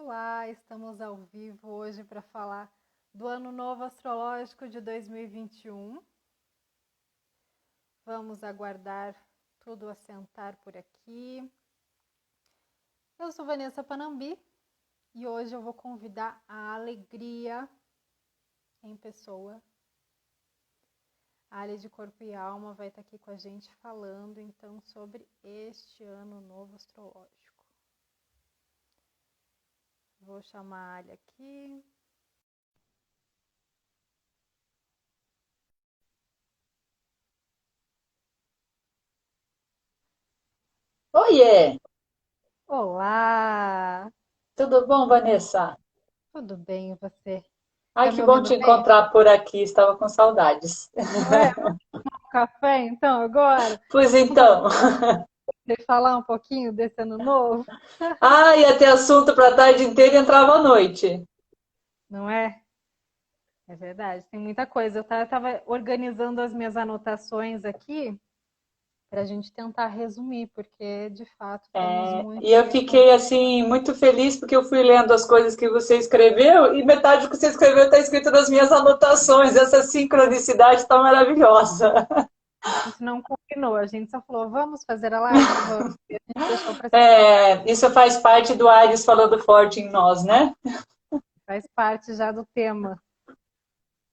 Olá, estamos ao vivo hoje para falar do Ano Novo Astrológico de 2021. Vamos aguardar tudo assentar por aqui. Eu sou Vanessa Panambi e hoje eu vou convidar a Alegria em pessoa. A área de corpo e alma vai estar aqui com a gente falando então sobre este Ano Novo Astrológico. Vou chamar a Alia aqui. Oiê! Olá! Tudo bom, Vanessa? Tudo bem, e você? Ai, Tá que me bom ouvindo te bem? encontrar por aqui, estava com saudades. Não é? Vamos tomar um café então agora? Pois Vamos então. falar um pouquinho desse ano novo? Ah, ia ter assunto para a tarde inteira e entrava à noite. Não é? É verdade, tem muita coisa. Eu estava organizando as minhas anotações aqui para a gente tentar resumir, porque de fato temos muito E eu que fiquei acontecer. assim muito feliz porque eu fui lendo as coisas que você escreveu e metade do que você escreveu está escrito nas minhas anotações. Essa sincronicidade está maravilhosa. A gente não combinou, a gente só falou, vamos fazer a live? Vamos. E a gente deixou para Isso faz parte do Ares falando forte em nós, né? faz parte já do tema.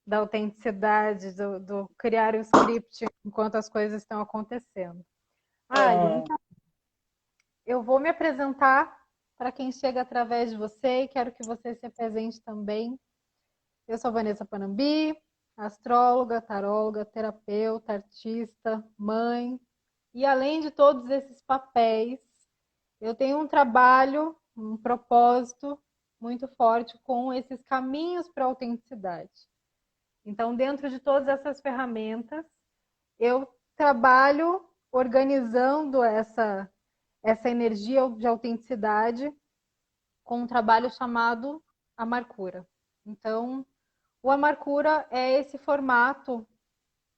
Da autenticidade, do criar o script enquanto as coisas estão acontecendo. Ali, É, então, eu vou me apresentar para quem chega através de você e quero que você se apresente também. Eu sou Vanessa Panambi, astróloga, taróloga, terapeuta, artista, mãe. E além de todos esses papéis, eu tenho um trabalho, um propósito muito forte com esses caminhos para a autenticidade. Então, dentro de todas essas ferramentas, eu trabalho organizando essa energia de autenticidade com um trabalho chamado Amarcura. Então, o Amarcura é esse formato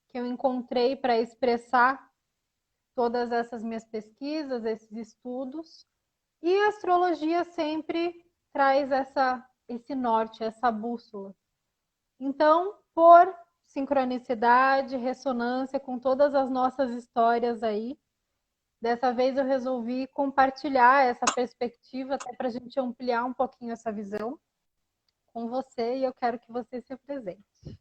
que eu encontrei para expressar todas essas minhas pesquisas, esses estudos, e a astrologia sempre traz esse norte, essa bússola. Então, por sincronicidade, ressonância com todas as nossas histórias aí, dessa vez eu resolvi compartilhar essa perspectiva até para a gente ampliar um pouquinho essa visão com você e eu quero que você se apresente.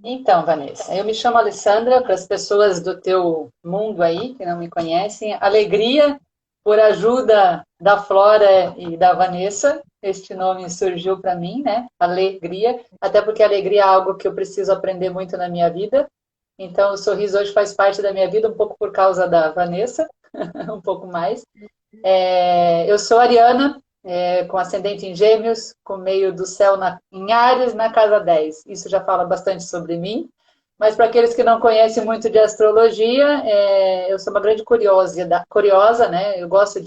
Então, Vanessa, eu me chamo Alessandra, para as pessoas do teu mundo aí, que não me conhecem, Alegria, por ajuda da Flora e da Vanessa, este nome surgiu para mim, né? Alegria, até porque alegria é algo que eu preciso aprender muito na minha vida, então o sorriso hoje faz parte da minha vida, um pouco por causa da Vanessa, um pouco mais. Eu sou ariana, com ascendente em Gêmeos, com meio do céu em Áries, na casa 10. Isso já fala bastante sobre mim. Mas para aqueles que não conhecem muito de astrologia, eu sou uma grande curiosa, né? Eu gosto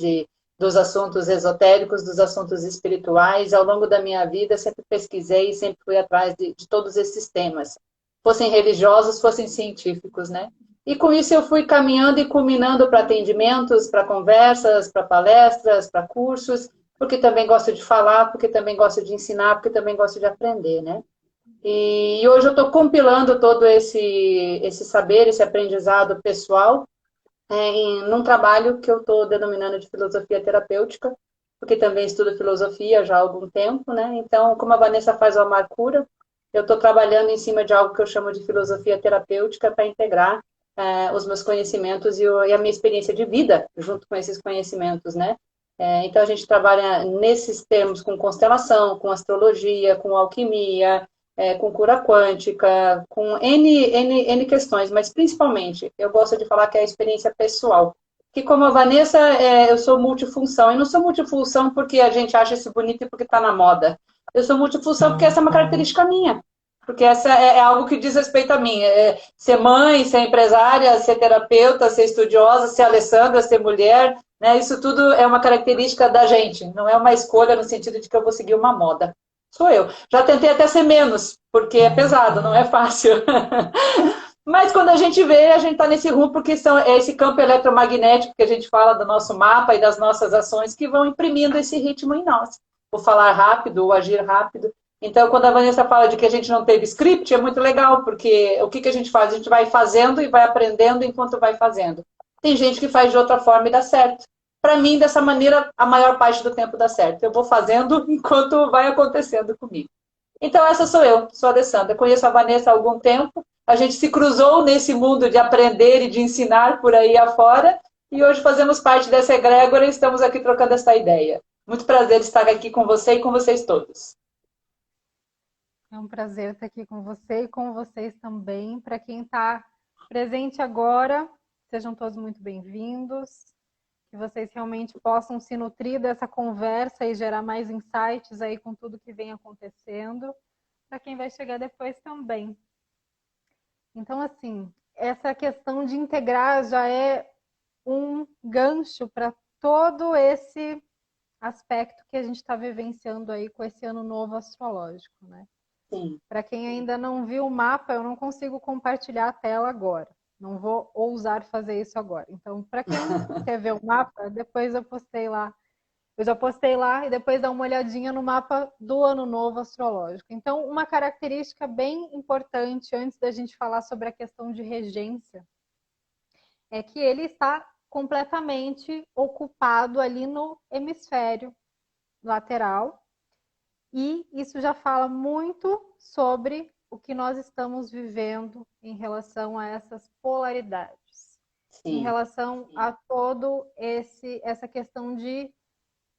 dos assuntos esotéricos, dos assuntos espirituais. Ao longo da minha vida, sempre pesquisei, sempre fui atrás de todos esses temas. Fossem religiosos, fossem científicos, né? E com isso eu fui caminhando e culminando para atendimentos, para conversas, para palestras, para cursos, porque também gosto de falar, porque também gosto de ensinar, porque também gosto de aprender, né? E hoje eu estou compilando todo esse saber, esse aprendizado pessoal, num trabalho que eu estou denominando de filosofia terapêutica, porque também estudo filosofia já há algum tempo, né? Então, como a Vanessa faz o Amarcura, eu estou trabalhando em cima de algo que eu chamo de filosofia terapêutica para integrar os meus conhecimentos e a minha experiência de vida junto com esses conhecimentos, né? Então, a gente trabalha nesses termos com constelação, com astrologia, com alquimia, com cura quântica, com N questões, mas principalmente eu gosto de falar que é a experiência pessoal. Que como a Vanessa, eu sou multifunção. E não sou multifunção porque a gente acha isso bonito e porque está na moda. Eu sou multifunção porque essa é uma característica minha. Porque essa é algo que diz respeito a mim. Ser mãe, ser empresária, ser terapeuta, ser estudiosa, ser Alessandra, ser mulher, né? Isso tudo é uma característica da gente. Não é uma escolha no sentido de que eu vou seguir uma moda. Sou eu. Já tentei até ser menos, porque é pesado, não é fácil. Mas quando a gente vê, a gente está nesse rumo, porque é esse campo eletromagnético que a gente fala do nosso mapa e das nossas ações que vão imprimindo esse ritmo em nós. O falar rápido, o agir rápido. Então, quando a Vanessa fala de que a gente não teve script, é muito legal, porque o que a gente faz? A gente vai fazendo e vai aprendendo enquanto vai fazendo. Tem gente que faz de outra forma e dá certo. Para mim, dessa maneira, a maior parte do tempo dá certo. Eu vou fazendo enquanto vai acontecendo comigo. Então, essa sou eu, sou a Alessandra. Conheço a Vanessa há algum tempo. A gente se cruzou nesse mundo de aprender e de ensinar por aí afora. E hoje fazemos parte dessa egrégora e estamos aqui trocando essa ideia. Muito prazer estar aqui com você e com vocês todos. É um prazer estar aqui com você e com vocês também. Para quem está presente agora, sejam todos muito bem-vindos. Que vocês realmente possam se nutrir dessa conversa e gerar mais insights aí com tudo que vem acontecendo. Para quem vai chegar depois também. Então, assim, essa questão de integrar já é um gancho para todo esse aspecto que a gente está vivenciando aí com esse ano novo astrológico, né? Para quem ainda não viu o mapa, eu não consigo compartilhar a tela agora. Não vou ousar fazer isso agora. Então, para quem quer ver o mapa, depois eu postei lá. Eu já postei lá e depois dá uma olhadinha no mapa do ano novo astrológico. Então, uma característica bem importante antes da gente falar sobre a questão de regência é que ele está completamente ocupado ali no hemisfério lateral. E isso já fala muito sobre o que nós estamos vivendo em relação a essas polaridades. Sim. Em relação a todo essa questão de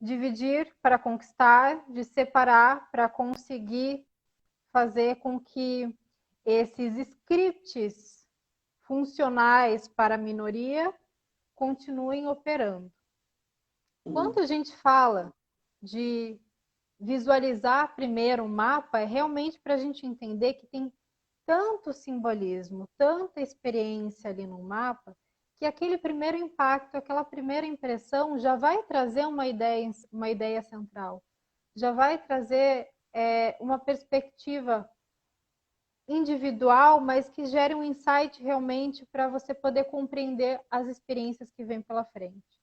dividir para conquistar, de separar para conseguir fazer com que esses scripts funcionais para a minoria continuem operando. Quando a gente fala de visualizar primeiro o mapa, é realmente para a gente entender que tem tanto simbolismo, tanta experiência ali no mapa, que aquele primeiro impacto, aquela primeira impressão já vai trazer uma ideia central, já vai trazer uma perspectiva individual, mas que gere um insight realmente para você poder compreender as experiências que vêm pela frente.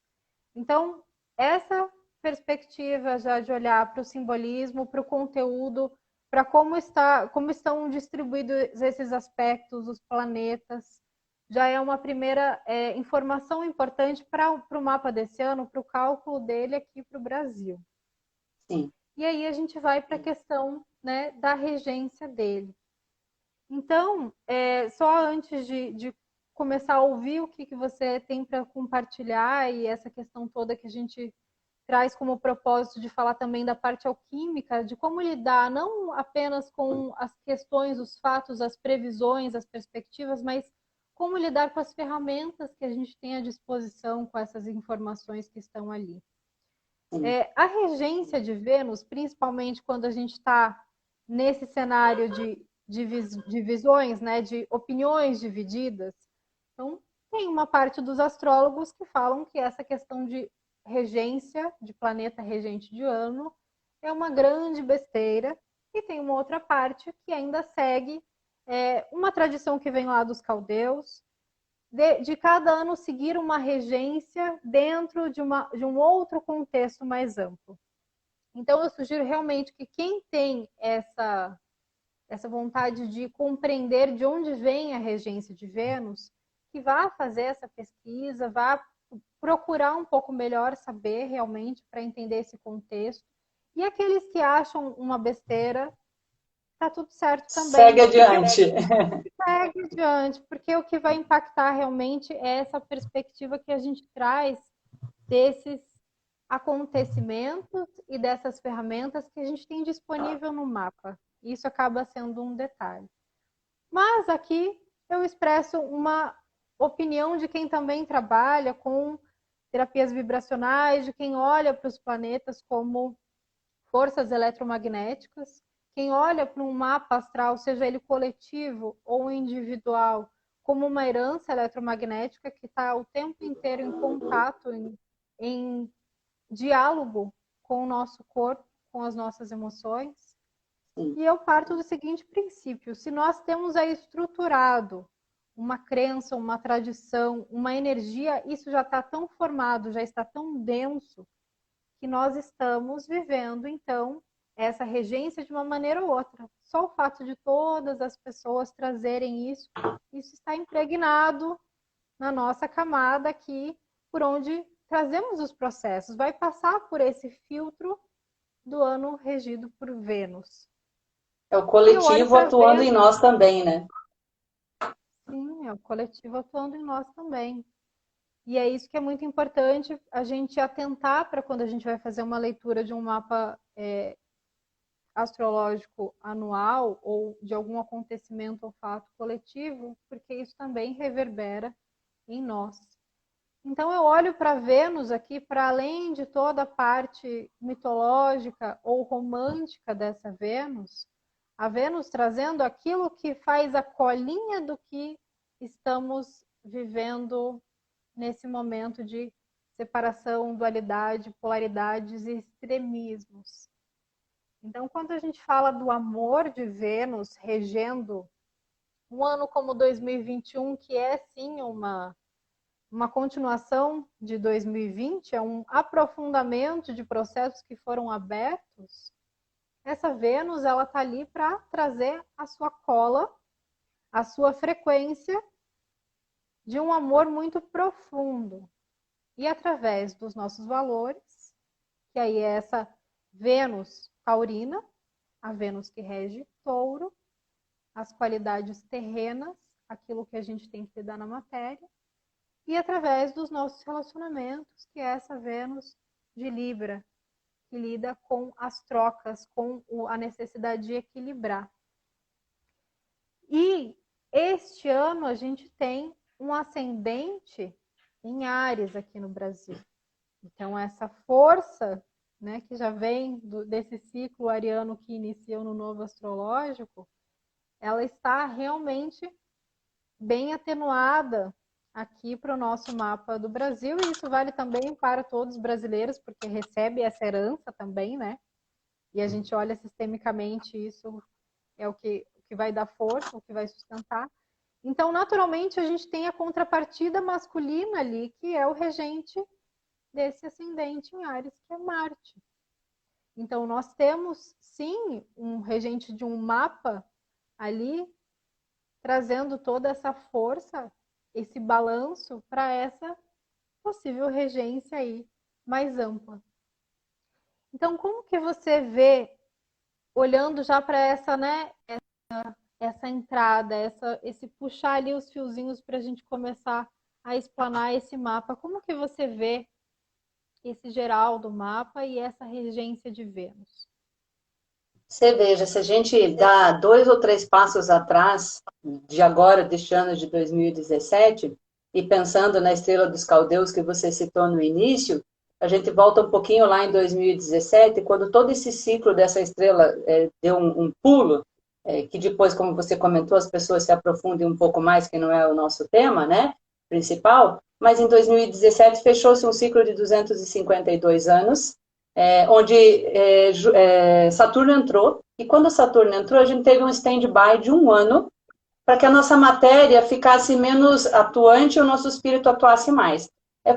Então, essa perspectiva já de olhar para o simbolismo, para o conteúdo, para como estão distribuídos esses aspectos, os planetas, já é uma primeira informação importante para o mapa desse ano, para o cálculo dele aqui para o Brasil. Sim. E aí a gente vai para a questão, né, da regência dele. Então, só antes de começar a ouvir o que você tem para compartilhar e essa questão toda que a gente traz como propósito de falar também da parte alquímica, de como lidar não apenas com as questões, os fatos, as previsões, as perspectivas, mas como lidar com as ferramentas que a gente tem à disposição com essas informações que estão ali. A regência de Vênus, principalmente quando a gente está nesse cenário de visões, né, de opiniões divididas, então tem uma parte dos astrólogos que falam que essa questão de regência, de planeta regente de ano, é uma grande besteira, e tem uma outra parte que ainda segue uma tradição que vem lá dos caldeus, de cada ano seguir uma regência dentro de um outro contexto mais amplo. Então, eu sugiro realmente que quem tem essa vontade de compreender de onde vem a regência de Vênus, que vá fazer essa pesquisa, vá procurar um pouco melhor saber realmente para entender esse contexto. E aqueles que acham uma besteira, tá tudo certo também. Segue adiante. Segue adiante, porque o que vai impactar realmente é essa perspectiva que a gente traz desses acontecimentos e dessas ferramentas que a gente tem disponível no mapa. Isso acaba sendo um detalhe. Mas aqui eu expresso uma opinião de quem também trabalha com terapias vibracionais, de quem olha para os planetas como forças eletromagnéticas, quem olha para um mapa astral, seja ele coletivo ou individual, como uma herança eletromagnética que está o tempo inteiro em contato, em diálogo com o nosso corpo, com as nossas emoções. E eu parto do seguinte princípio: se nós temos aí estruturado uma crença, uma tradição, uma energia, isso já está tão formado, já está tão denso, que nós estamos vivendo, então, essa regência de uma maneira ou outra. Só o fato de todas as pessoas trazerem isso, isso está impregnado na nossa camada aqui, por onde trazemos os processos. Vai passar por esse filtro do ano regido por Vênus. É o coletivo atuando em nós também, né? Sim, é o coletivo atuando em nós também. E é isso que é muito importante a gente atentar para quando a gente vai fazer uma leitura de um mapa astrológico anual ou de algum acontecimento ou fato coletivo, porque isso também reverbera em nós. Então eu olho para Vênus aqui, para além de toda a parte mitológica ou romântica dessa Vênus, a Vênus trazendo aquilo que faz a colinha do que estamos vivendo nesse momento de separação, dualidade, polaridades e extremismos. Então, quando a gente fala do amor de Vênus regendo um ano como 2021, que é sim uma continuação de 2020, é um aprofundamento de processos que foram abertos, essa Vênus ela está ali para trazer a sua cola, a sua frequência de um amor muito profundo. E através dos nossos valores, que aí é essa Vênus taurina, a Vênus que rege touro, as qualidades terrenas, aquilo que a gente tem que lidar na matéria, e através dos nossos relacionamentos, que é essa Vênus de Libra, que lida com as trocas, com a necessidade de equilibrar. E este ano a gente tem um ascendente em Áries aqui no Brasil. Então essa força, né, que já vem desse ciclo ariano que iniciou no novo astrológico, ela está realmente bem atenuada aqui para o nosso mapa do Brasil, e isso vale também para todos os brasileiros, porque recebe essa herança também, né? E a gente olha sistemicamente, isso é o que vai dar força, o que vai sustentar. Então, naturalmente, a gente tem a contrapartida masculina ali, que é o regente desse ascendente em Áries, que é Marte. Então, nós temos, sim, um regente de um mapa ali, trazendo toda essa força, esse balanço para essa possível regência aí mais ampla. Então, como que você vê, olhando já para essa, né, essa entrada, esse puxar ali os fiozinhos para a gente começar a explanar esse mapa, como que você vê esse geral do mapa e essa regência de Vênus? Você veja, se a gente dá 2 ou 3 passos atrás, de agora, deste ano de 2017, e pensando na estrela dos caldeus que você citou no início, a gente volta um pouquinho lá em 2017, quando todo esse ciclo dessa estrela deu um pulo, que depois, como você comentou, as pessoas se aprofundem um pouco mais, que não é o nosso tema, né, principal, mas em 2017 fechou-se um ciclo de 252 anos, onde Saturno entrou, e quando Saturno entrou, a gente teve um stand-by de 1 ano, para que a nossa matéria ficasse menos atuante e o nosso espírito atuasse mais.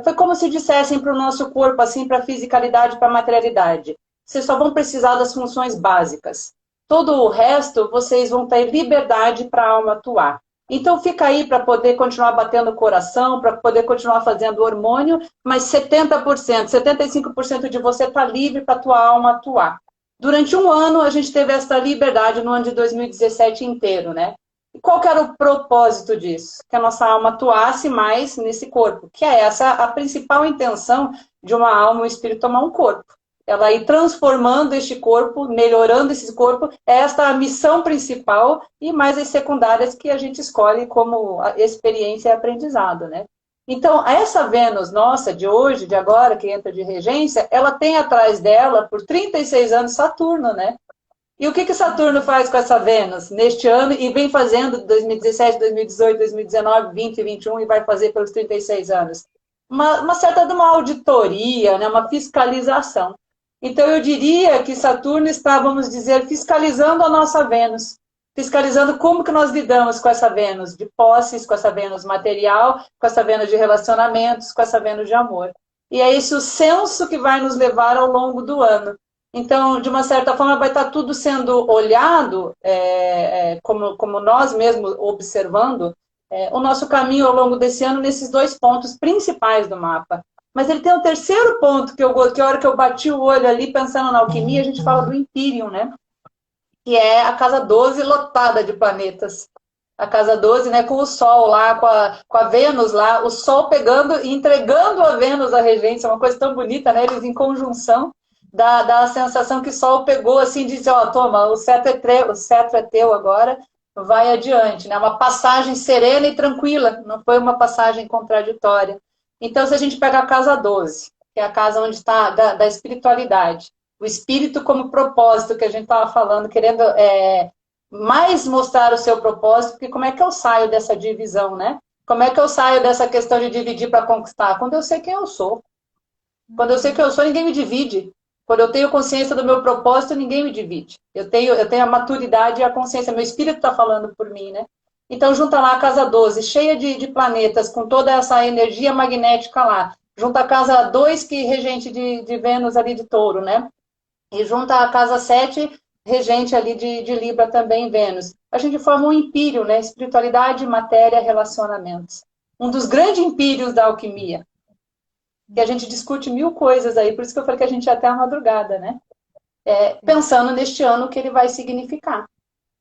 Foi como se dissessem para o nosso corpo, assim, para a fisicalidade, para a materialidade. Vocês só vão precisar das funções básicas. Todo o resto, vocês vão ter liberdade para a alma atuar. Então fica aí para poder continuar batendo o coração, para poder continuar fazendo hormônio, mas 70%, 75% de você está livre para a tua alma atuar. Durante 1 ano, a gente teve essa liberdade no ano de 2017 inteiro, né? E qual que era o propósito disso? Que a nossa alma atuasse mais nesse corpo, que é essa a principal intenção de uma alma, um espírito tomar um corpo. Ela ir transformando este corpo, melhorando esse corpo, esta é a missão principal, e mais as secundárias que a gente escolhe como experiência e aprendizado, né? Então, essa Vênus nossa, de hoje, de agora, que entra de regência, ela tem atrás dela, por 36 anos, Saturno, né? E o que Saturno faz com essa Vênus neste ano e vem fazendo 2017, 2018, 2019, 20 e 21 e vai fazer pelos 36 anos? Uma certa de uma auditoria, né? Uma fiscalização. Então, eu diria que Saturno está, vamos dizer, fiscalizando a nossa Vênus, fiscalizando como que nós lidamos com essa Vênus de posses, com essa Vênus material, com essa Vênus de relacionamentos, com essa Vênus de amor. E é esse o senso que vai nos levar ao longo do ano. Então, de uma certa forma, vai estar tudo sendo olhado, como nós mesmos observando, o nosso caminho ao longo desse ano nesses 2 pontos principais do mapa. Mas ele tem um terceiro ponto, que a hora que eu bati o olho ali, pensando na alquimia, a gente fala do Imperium, né? Que é a casa 12 lotada de planetas. A casa 12, né, com o Sol lá, com a Vênus lá, o Sol pegando e entregando a Vênus à regência, uma coisa tão bonita, né? Eles em conjunção, dá a sensação que o Sol pegou assim, e disse, ó, toma, o cetro é teu agora, vai adiante, né? Uma passagem serena e tranquila, não foi uma passagem contraditória. Então, se a gente pega a casa 12, que é a casa onde está da espiritualidade, o espírito como propósito que a gente estava falando, querendo mais mostrar o seu propósito, porque como é que eu saio dessa divisão, né? Como é que eu saio dessa questão de dividir para conquistar? Quando eu sei quem eu sou. Quando eu sei quem eu sou, ninguém me divide. Quando eu tenho consciência do meu propósito, ninguém me divide. Eu tenho a maturidade e a consciência. Meu espírito está falando por mim, né? Então, junta lá a casa 12, cheia de planetas, com toda essa energia magnética lá. Junta a casa 2, que é regente de Vênus ali de Touro, né? E junta a casa 7, regente ali de Libra também, Vênus. A gente forma um império, né? Espiritualidade, matéria, relacionamentos. Um dos grandes impérios da alquimia. Que a gente discute 1000 coisas aí, por isso que eu falei que a gente ia até a madrugada, né? Pensando neste ano o que ele vai significar.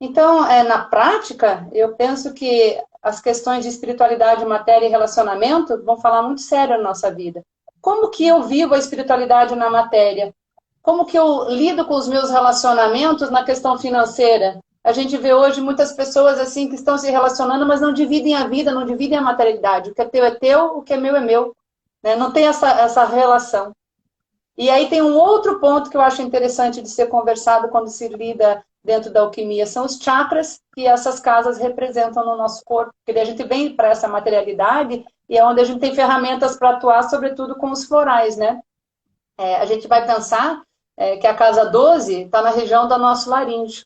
Então, na prática, eu penso que as questões de espiritualidade, matéria e relacionamento vão falar muito sério na nossa vida. Como que eu vivo a espiritualidade na matéria? Como que eu lido com os meus relacionamentos na questão financeira? A gente vê hoje muitas pessoas assim que estão se relacionando, mas não dividem a vida, não dividem a materialidade. O que é teu, o que é meu é meu. Né? Não tem essa relação. E aí tem um outro ponto que eu acho interessante de ser conversado quando se lida dentro da alquimia, são os chakras que essas casas representam no nosso corpo. Porque a gente vem para essa materialidade e é onde a gente tem ferramentas para atuar, sobretudo com os florais, né? A gente vai pensar que a casa 12 está na região do nosso laríngeo.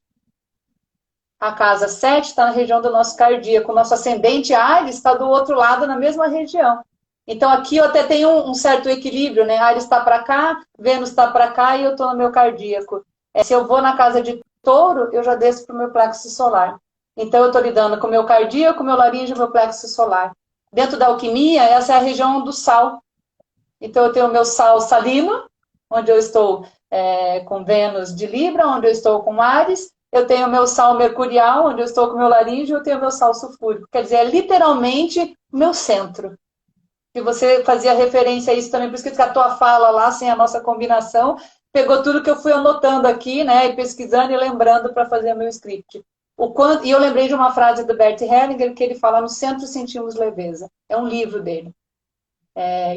A casa 7 está na região do nosso cardíaco. O nosso ascendente Áries está do outro lado, na mesma região. Então, aqui eu até tenho um certo equilíbrio, né? Áries está para cá, Vênus está para cá e eu estou no meu cardíaco. Se eu vou na casa de Touro, eu já desço para o meu plexo solar. Então, eu estou lidando com o meu cardíaco, meu laríngeo e meu plexo solar. Dentro da alquimia, essa é a região do sal. Então, eu tenho o meu sal salino, onde eu estou com Vênus de Libra, onde eu estou com Áries. Eu tenho o meu sal mercurial, onde eu estou com o meu laríngeo, eu tenho o meu sal sulfúrico. Quer dizer, é literalmente o meu centro. Que você fazia referência a isso também, por isso que a tua fala lá, sem a nossa combinação, pegou tudo que eu fui anotando aqui, né, e pesquisando e lembrando para fazer o meu script. E eu lembrei de uma frase do Bert Hellinger, que ele fala, no centro sentimos leveza. É um livro dele.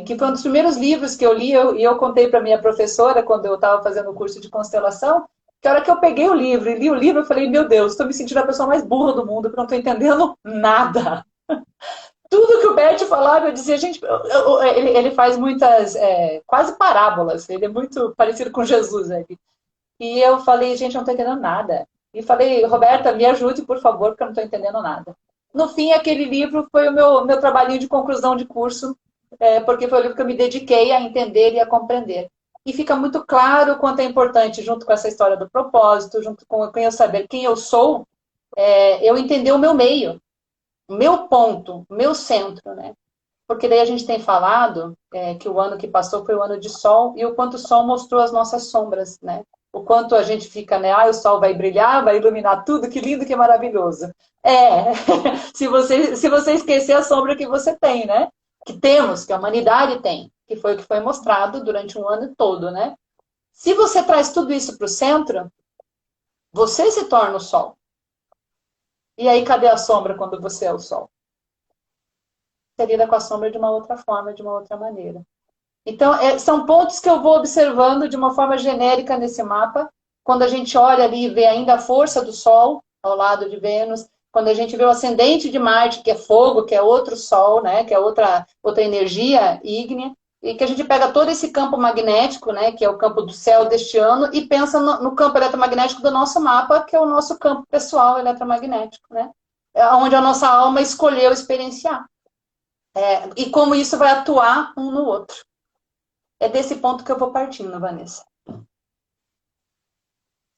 Que foi um dos primeiros livros que eu li, e eu contei para minha professora, quando eu estava fazendo o curso de constelação, que a hora que eu peguei o livro e li o livro, eu falei, meu Deus, estou me sentindo a pessoa mais burra do mundo, porque não estou entendendo nada. Tudo que o Bert falava, eu dizia, gente, ele faz muitas, quase parábolas, ele é muito parecido com Jesus. E eu falei, gente, eu não estou entendendo nada. E falei, Roberta, me ajude, por favor, porque eu não estou entendendo nada. No fim, aquele livro foi o meu trabalhinho de conclusão de curso, porque foi o livro que eu me dediquei a entender e a compreender. E fica muito claro o quanto é importante, junto com essa história do propósito, junto com eu saber quem eu sou, eu entender o meu meio. O meu ponto, o meu centro, né? Porque daí a gente tem falado que o ano que passou foi o ano de sol, e o quanto o sol mostrou as nossas sombras, né? O quanto a gente fica, né? O sol vai brilhar, vai iluminar tudo, que lindo, que maravilhoso. Se você esquecer a sombra que você tem, né? Que temos, que a humanidade tem, que foi o que foi mostrado durante um ano todo, né? Se você traz tudo isso para o centro, você se torna o sol. E aí, cadê a sombra quando você é o sol? Você lida com a sombra de uma outra forma, de uma outra maneira. Então, são pontos que eu vou observando de uma forma genérica nesse mapa. Quando a gente olha ali e vê ainda a força do Sol ao lado de Vênus, quando a gente vê o ascendente de Marte, que é fogo, que é outro Sol, né, que é outra energia ígnea, e que a gente pega todo esse campo magnético, né, que é o campo do céu deste ano, e pensa no campo eletromagnético do nosso mapa, que é o nosso campo pessoal eletromagnético, né? É onde a nossa alma escolheu experienciar. E como isso vai atuar um no outro. É desse ponto que eu vou partindo, Vanessa.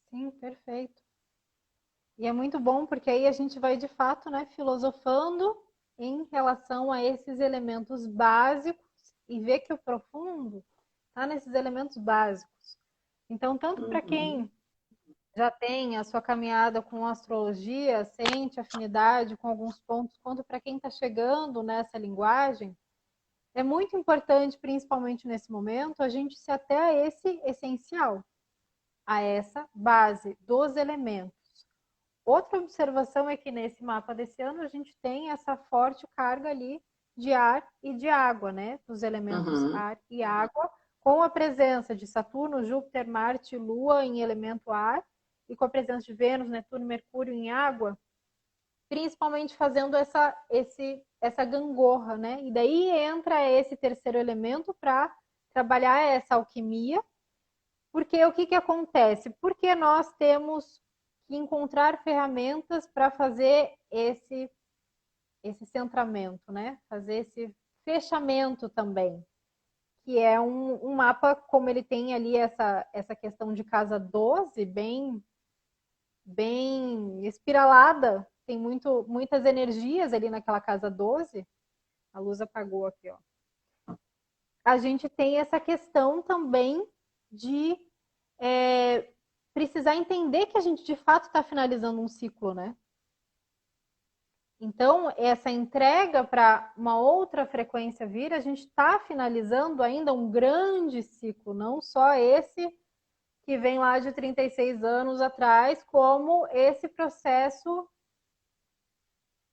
Sim, perfeito. E é muito bom porque aí a gente vai de fato, né, filosofando em relação a esses elementos básicos e ver que o profundo está nesses elementos básicos. Então, tanto para quem já tem a sua caminhada com astrologia, sente afinidade com alguns pontos, quanto para quem está chegando nessa linguagem, é muito importante, principalmente nesse momento, a gente se ater a esse essencial, a essa base dos elementos. Outra observação é que nesse mapa desse ano a gente tem essa forte carga ali de ar e de água, né? Dos elementos ar e água, com a presença de Saturno, Júpiter, Marte e Lua em elemento ar, e com a presença de Vênus, Netuno e Mercúrio em água, principalmente fazendo essa gangorra, né? E daí entra esse terceiro elemento para trabalhar essa alquimia, porque o que acontece? Porque nós temos que encontrar ferramentas para fazer esse centramento, né? Fazer esse fechamento também, que é um mapa, como ele tem ali essa questão de casa 12, bem espiralada, tem muitas energias ali naquela casa 12. A luz apagou aqui, ó. A gente tem essa questão também de precisar entender que a gente de fato está finalizando um ciclo, né? Então, essa entrega para uma outra frequência vir, a gente está finalizando ainda um grande ciclo, não só esse que vem lá de 36 anos atrás, como esse processo,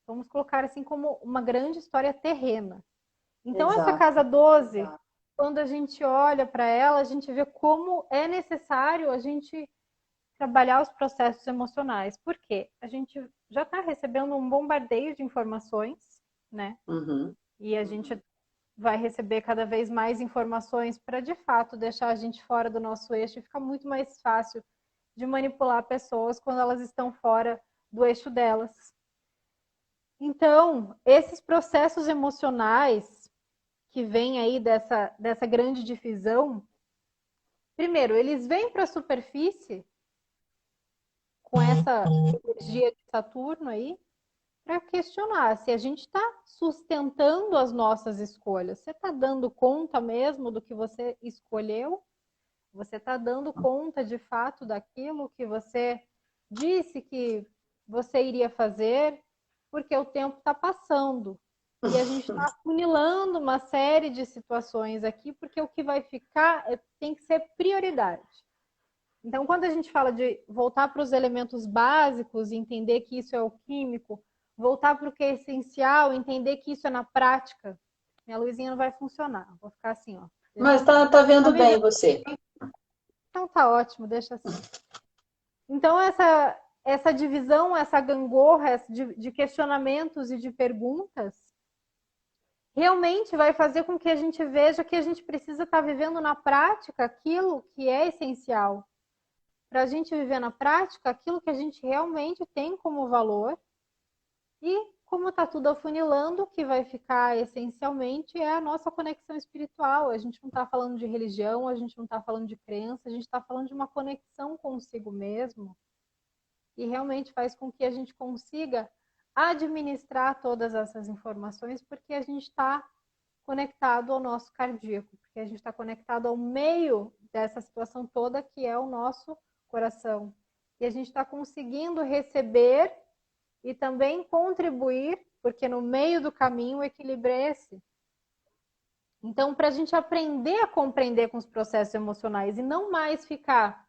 vamos colocar assim, como uma grande história terrena. Então, exato, essa casa 12, exato, quando a gente olha para ela, a gente vê como é necessário a gente trabalhar os processos emocionais. Por quê? A gente já está recebendo um bombardeio de informações, né? E a gente vai receber cada vez mais informações para, de fato, deixar a gente fora do nosso eixo e fica muito mais fácil de manipular pessoas quando elas estão fora do eixo delas. Então, esses processos emocionais que vêm aí dessa grande divisão, primeiro, eles vêm para a superfície com essa energia de Saturno aí, para questionar se a gente está sustentando as nossas escolhas. Você está dando conta mesmo do que você escolheu? Você está dando conta de fato daquilo que você disse que você iria fazer? Porque o tempo está passando. E a gente está afunilando uma série de situações aqui, porque o que vai ficar tem que ser prioridade. Então, quando a gente fala de voltar para os elementos básicos, entender que isso é o químico, voltar para o que é essencial, entender que isso é na prática, minha luzinha não vai funcionar. Vou ficar assim, ó. Mas tá vendo bem você. Então tá ótimo, deixa assim. Então, essa divisão, essa gangorra de questionamentos e de perguntas, realmente vai fazer com que a gente veja que a gente precisa estar vivendo na prática aquilo que é essencial. Para a gente viver na prática aquilo que a gente realmente tem como valor. E como está tudo afunilando, o que vai ficar essencialmente é a nossa conexão espiritual. A gente não está falando de religião, a gente não está falando de crença, a gente está falando de uma conexão consigo mesmo. E realmente faz com que a gente consiga administrar todas essas informações, porque a gente está conectado ao nosso cardíaco, porque a gente está conectado ao meio dessa situação toda, que é o nosso coração. E a gente está conseguindo receber e também contribuir, porque no meio do caminho o equilíbrio é esse. Então, para a gente aprender a compreender com os processos emocionais e não mais ficar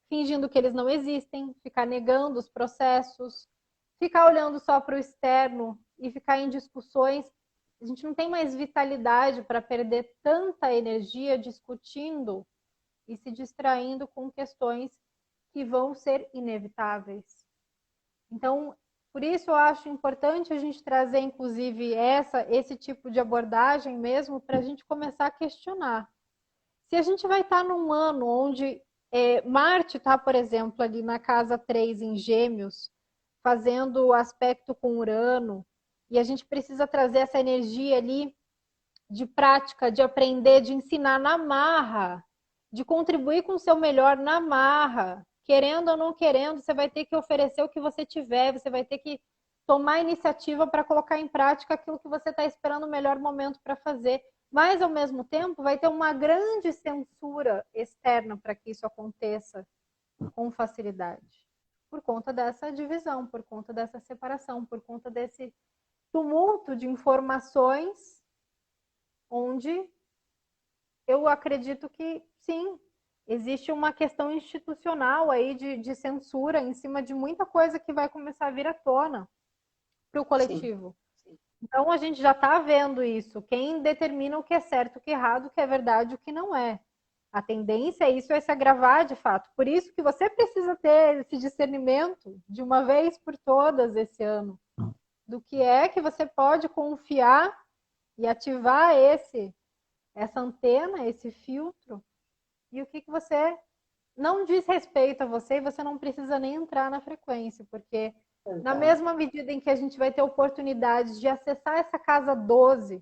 fingindo que eles não existem, ficar negando os processos, ficar olhando só para o externo e ficar em discussões, a gente não tem mais vitalidade para perder tanta energia discutindo e se distraindo com questões que vão ser inevitáveis. Então, Por isso eu acho importante a gente trazer, inclusive, esse tipo de abordagem mesmo, para a gente começar a questionar. Se a gente vai estar num ano onde Marte está, por exemplo, ali na casa 3 em Gêmeos, fazendo aspecto com Urano, e a gente precisa trazer essa energia ali de prática, de aprender, de ensinar na marra, de contribuir com o seu melhor na marra. Querendo ou não querendo, você vai ter que oferecer o que você tiver, você vai ter que tomar iniciativa para colocar em prática aquilo que você está esperando o melhor momento para fazer. Mas, ao mesmo tempo, vai ter uma grande censura externa para que isso aconteça com facilidade. Por conta dessa divisão, por conta dessa separação, por conta desse tumulto de informações, onde eu acredito que, sim, existe uma questão institucional aí de censura em cima de muita coisa que vai começar a vir à tona para o coletivo. Sim. Então, a gente já está vendo isso. Quem determina o que é certo, o que é errado, o que é verdade, o que não é. A tendência é isso, é se agravar de fato. Por isso que você precisa ter esse discernimento de uma vez por todas esse ano. Do que é que você pode confiar e ativar essa antena, esse filtro, e o que você não diz respeito a você, e você não precisa nem entrar na frequência, porque na mesma medida em que a gente vai ter oportunidade de acessar essa casa 12,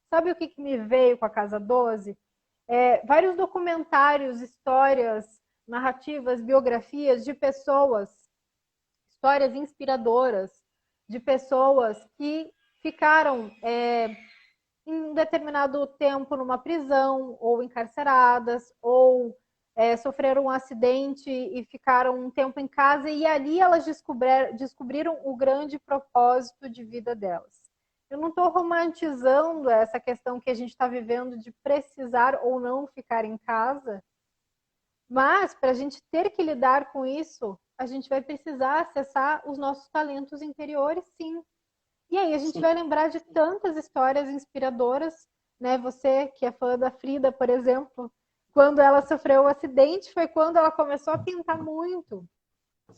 sabe o que me veio com a casa 12? Vários documentários, histórias, narrativas, biografias de pessoas, histórias inspiradoras, de pessoas que ficaram em um determinado tempo numa prisão, ou encarceradas, ou sofreram um acidente e ficaram um tempo em casa, e ali elas descobriram o grande propósito de vida delas. Eu não estou romantizando essa questão que a gente está vivendo de precisar ou não ficar em casa, mas para a gente ter que lidar com isso, a gente vai precisar acessar os nossos talentos interiores, sim. E aí a gente vai lembrar de tantas histórias inspiradoras, né? Você que é fã da Frida, por exemplo, quando ela sofreu o acidente foi quando ela começou a pintar muito.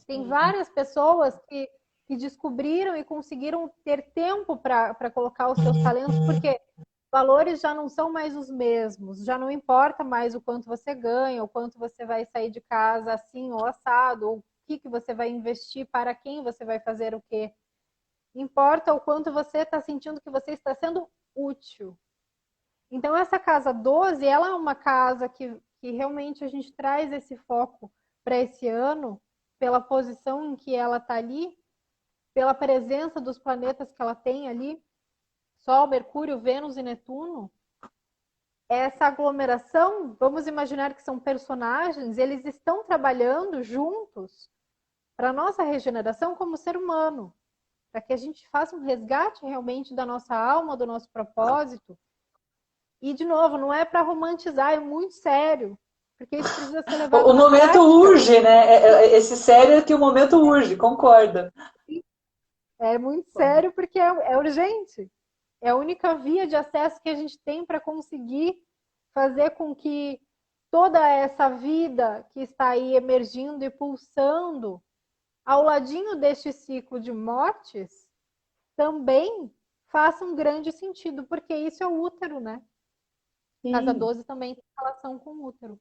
Tem várias pessoas que descobriram e conseguiram ter tempo para colocar os seus talentos, porque valores já não são mais os mesmos, já não importa mais o quanto você ganha, o quanto você vai sair de casa assim ou assado, ou o que você vai investir, para quem você vai fazer o quê. Importa o quanto você está sentindo que você está sendo útil. Então, essa casa 12, ela é uma casa que realmente a gente traz esse foco para esse ano, pela posição em que ela está ali, pela presença dos planetas que ela tem ali, Sol, Mercúrio, Vênus e Netuno. Essa aglomeração, vamos imaginar que são personagens, eles estão trabalhando juntos para a nossa regeneração como ser humano, para que a gente faça um resgate realmente da nossa alma, do nosso propósito. E, de novo, não é para romantizar, é muito sério, porque isso precisa ser levado O momento prática. urge, né? Esse sério é que o momento urge, concordo. É muito sério porque é urgente. É a única via de acesso que a gente tem para conseguir fazer com que toda essa vida que está aí emergindo e pulsando ao ladinho deste ciclo de mortes também faça um grande sentido, porque isso é o útero, né? Casa 12 também tem relação com o útero.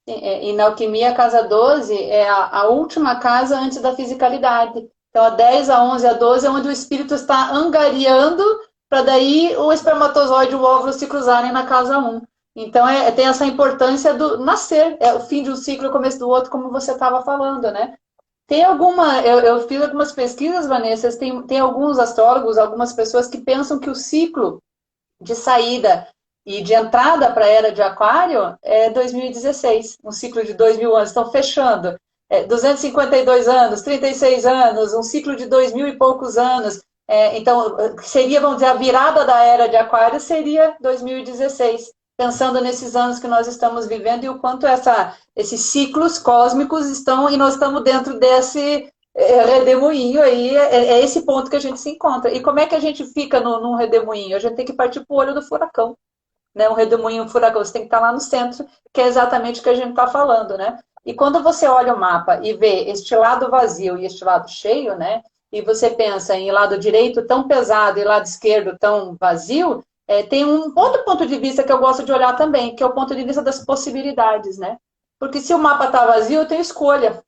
E na alquimia, a casa 12 é a última casa antes da fisicalidade. Então, a 10, a 11, a 12 é onde o espírito está angariando para daí o espermatozoide e o óvulo se cruzarem na casa 1. Então, tem essa importância do nascer. É o fim de um ciclo e o começo do outro, como você estava falando, né? Tem eu fiz algumas pesquisas, Vanessa, tem alguns astrólogos, algumas pessoas que pensam que o ciclo de saída e de entrada para a era de Aquário é 2016, um ciclo de 2000 anos, estão fechando. 252 anos, 36 anos, um ciclo de 2000 e poucos anos. Então, seria, vamos dizer, a virada da era de Aquário seria 2016, pensando nesses anos que nós estamos vivendo e o quanto esses ciclos cósmicos estão, e nós estamos dentro desse redemoinho aí, é esse ponto que a gente se encontra. E como é que a gente fica num redemoinho? A gente tem que partir para o olho do furacão. Né, um redemoinho, um furacão, você tem que estar lá no centro, que é exatamente o que a gente está falando, né? E quando você olha o mapa e vê este lado vazio e este lado cheio, né? e você pensa em lado direito tão pesado e lado esquerdo tão vazio, tem um outro ponto de vista que eu gosto de olhar também, que é o ponto de vista das possibilidades, né? Porque se o mapa está vazio, eu tenho escolha.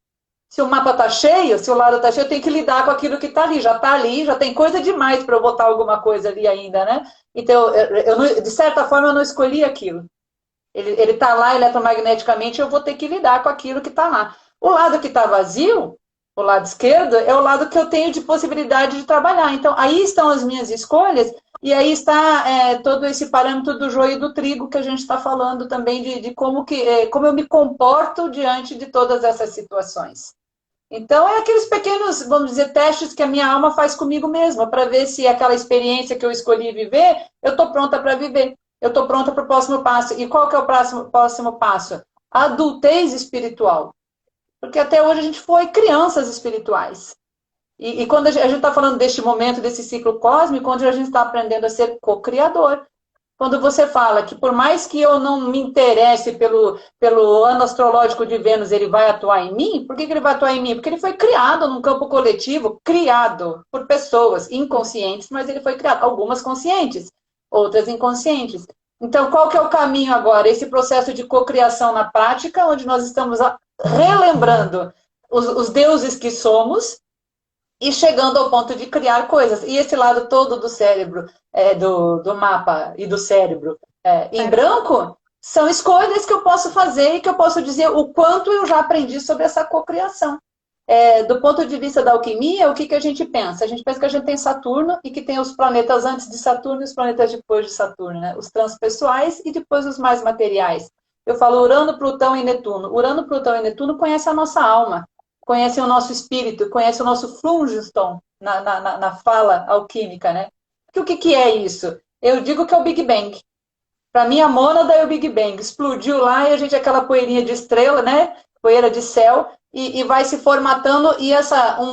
Se o mapa está cheio, se o lado está cheio, eu tenho que lidar com aquilo que está ali. Já está ali, já tem coisa demais para eu botar alguma coisa ali ainda, né? Então, de certa forma, eu não escolhi aquilo. Ele está lá eletromagneticamente, eu vou ter que lidar com aquilo que está lá. O lado que está vazio, o lado esquerdo, é o lado que eu tenho de possibilidade de trabalhar. Então, aí estão as minhas escolhas, e aí está todo esse parâmetro do joio e do trigo que a gente está falando também de como eu me comporto diante de todas essas situações. Então, é aqueles pequenos, vamos dizer, testes que a minha alma faz comigo mesma, para ver se aquela experiência que eu escolhi viver, eu estou pronta para viver. Eu estou pronta para o próximo passo. E qual que é o próximo passo? A adultez espiritual. Porque até hoje a gente foi crianças espirituais. E quando a gente está falando deste momento, desse ciclo cósmico, onde a gente está aprendendo a ser co-criador. Quando você fala que por mais que eu não me interesse pelo ano astrológico de Vênus, ele vai atuar em mim, por que ele vai atuar em mim? Porque ele foi criado num campo coletivo, criado por pessoas inconscientes, mas ele foi criado, algumas conscientes, outras inconscientes. Então, qual que é o caminho agora? Esse processo de cocriação na prática, onde nós estamos relembrando os deuses que somos, e chegando ao ponto de criar coisas. E esse lado todo do cérebro, do mapa e do cérebro em branco, são escolhas que eu posso fazer e que eu posso dizer o quanto eu já aprendi sobre essa cocriação. Do ponto de vista da alquimia, o que a gente pensa? A gente pensa que a gente tem Saturno e que tem os planetas antes de Saturno e os planetas depois de Saturno, né? Os transpessoais e depois os mais materiais. Eu falo Urano, Plutão e Netuno. Urano, Plutão e Netuno conhecem a nossa alma, conhecem o nosso espírito, conhecem o nosso phlogiston na fala alquímica, né? O que é isso? Eu digo que é o Big Bang. Para mim, a mônada é o Big Bang. Explodiu lá e a gente é aquela poeirinha de estrela, né? Poeira de céu, e vai se formatando, e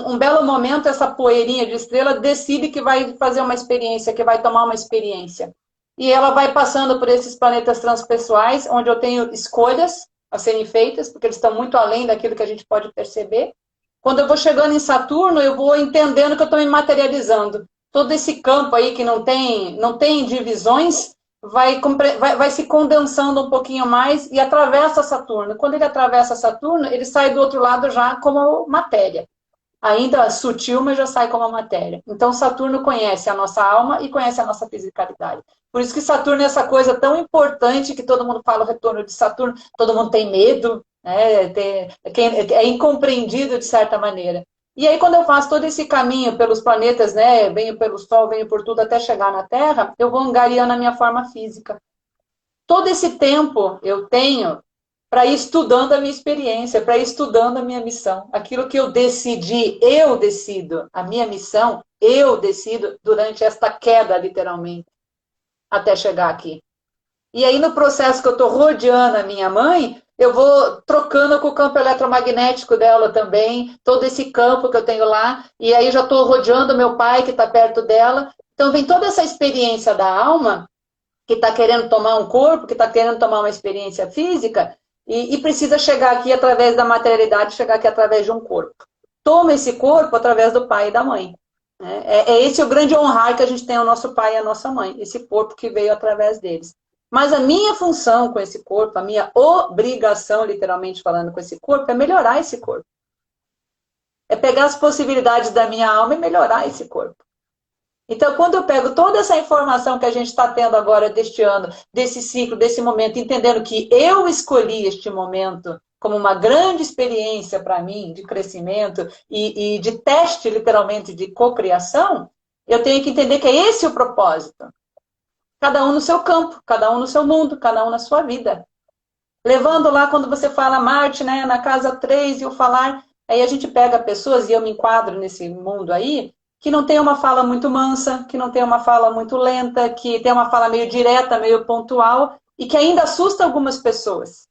um belo momento, essa poeirinha de estrela decide que vai fazer uma experiência, que vai tomar uma experiência. E ela vai passando por esses planetas transpessoais, onde eu tenho escolhas a serem feitas, porque eles estão muito além daquilo que a gente pode perceber. Quando eu vou chegando em Saturno, eu vou entendendo que eu estou me materializando. Todo esse campo aí que não tem divisões, vai se condensando um pouquinho mais e atravessa Saturno. Quando ele atravessa Saturno, ele sai do outro lado já como matéria. Ainda sutil, mas já sai como matéria. Então, Saturno conhece a nossa alma e conhece a nossa fisicalidade. Por isso que Saturno é essa coisa tão importante que todo mundo fala o retorno de Saturno, todo mundo tem medo, né? É incompreendido de certa maneira. E aí, quando eu faço todo esse caminho pelos planetas, né? Venho pelo Sol, venho por tudo até chegar na Terra, eu vou angariando a minha forma física. Todo esse tempo eu tenho para ir estudando a minha experiência, para ir estudando a minha missão. Aquilo que eu decidi, eu decido. A minha missão, eu decido durante esta queda, literalmente, até chegar aqui. E aí, no processo que eu estou rodeando a minha mãe, eu vou trocando com o campo eletromagnético dela também, todo esse campo que eu tenho lá, e aí já estou rodeando meu pai, que está perto dela. Então, vem toda essa experiência da alma, que está querendo tomar um corpo, que está querendo tomar uma experiência física, e precisa chegar aqui através da materialidade, chegar aqui através de um corpo. Toma esse corpo através do pai e da mãe. É esse o grande honrar que a gente tem ao nosso pai e à nossa mãe, esse corpo que veio através deles. Mas a minha função com esse corpo, a minha obrigação, literalmente falando, com esse corpo, é melhorar esse corpo. É pegar as possibilidades da minha alma e melhorar esse corpo. Então, quando eu pego toda essa informação que a gente está tendo agora deste ano, desse ciclo, desse momento, entendendo que eu escolhi este momento como uma grande experiência para mim de crescimento e de teste, literalmente, de cocriação, eu tenho que entender que é esse o propósito. Cada um no seu campo, cada um no seu mundo, cada um na sua vida. Levando lá, quando você fala Marte, né, na casa 3 e o falar, aí a gente pega pessoas, e eu me enquadro nesse mundo aí, que não tem uma fala muito mansa, que não tem uma fala muito lenta, que tem uma fala meio direta, meio pontual, e que ainda assusta algumas pessoas.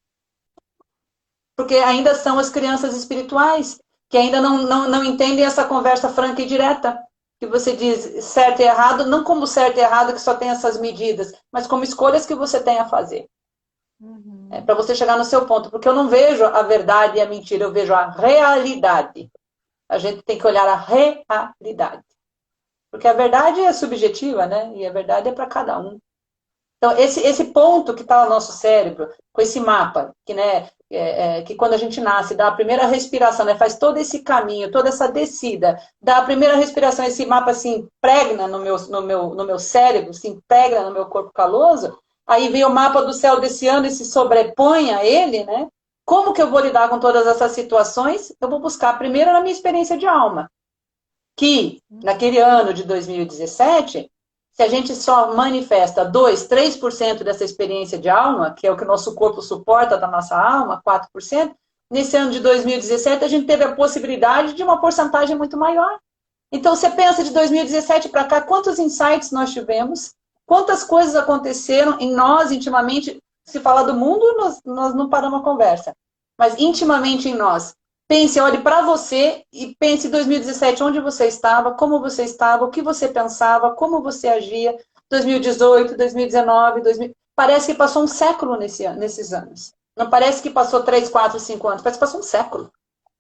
Porque ainda são as crianças espirituais, que ainda não entendem essa conversa franca e direta. Que você diz certo e errado, não como certo e errado que só tem essas medidas, mas como escolhas que você tem a fazer. Para você chegar no seu ponto. Porque eu não vejo a verdade e a mentira, eu vejo a realidade. a gente tem que olhar a realidade. Porque a verdade é subjetiva, né? E a verdade é para cada um. Então, esse ponto que está no nosso cérebro, com esse mapa, que, né, que quando a gente nasce, dá a primeira respiração, né, faz todo esse caminho, toda essa descida, dá a primeira respiração, esse mapa se impregna no meu cérebro, se impregna no meu corpo caloso, aí vem o mapa do céu desse ano e se sobrepõe a ele, né? Como que eu vou lidar com todas essas situações? Eu vou buscar primeiro na minha experiência de alma, que naquele ano de 2017, se a gente só manifesta 2, 3% dessa experiência de alma, que é o que o nosso corpo suporta da nossa alma, 4%, nesse ano de 2017 a gente teve a possibilidade de uma porcentagem muito maior. Então você pensa de 2017 para cá, quantos insights nós tivemos, quantas coisas aconteceram em nós intimamente. Se falar do mundo, nós não paramos a conversa, mas intimamente em nós. Pense, olhe para você e pense em 2017, onde você estava, como você estava, o que você pensava, como você agia. 2018, 2019, 2000... Parece que passou um século nesses anos. Não parece que passou 3, 4, 5 anos, parece que passou um século.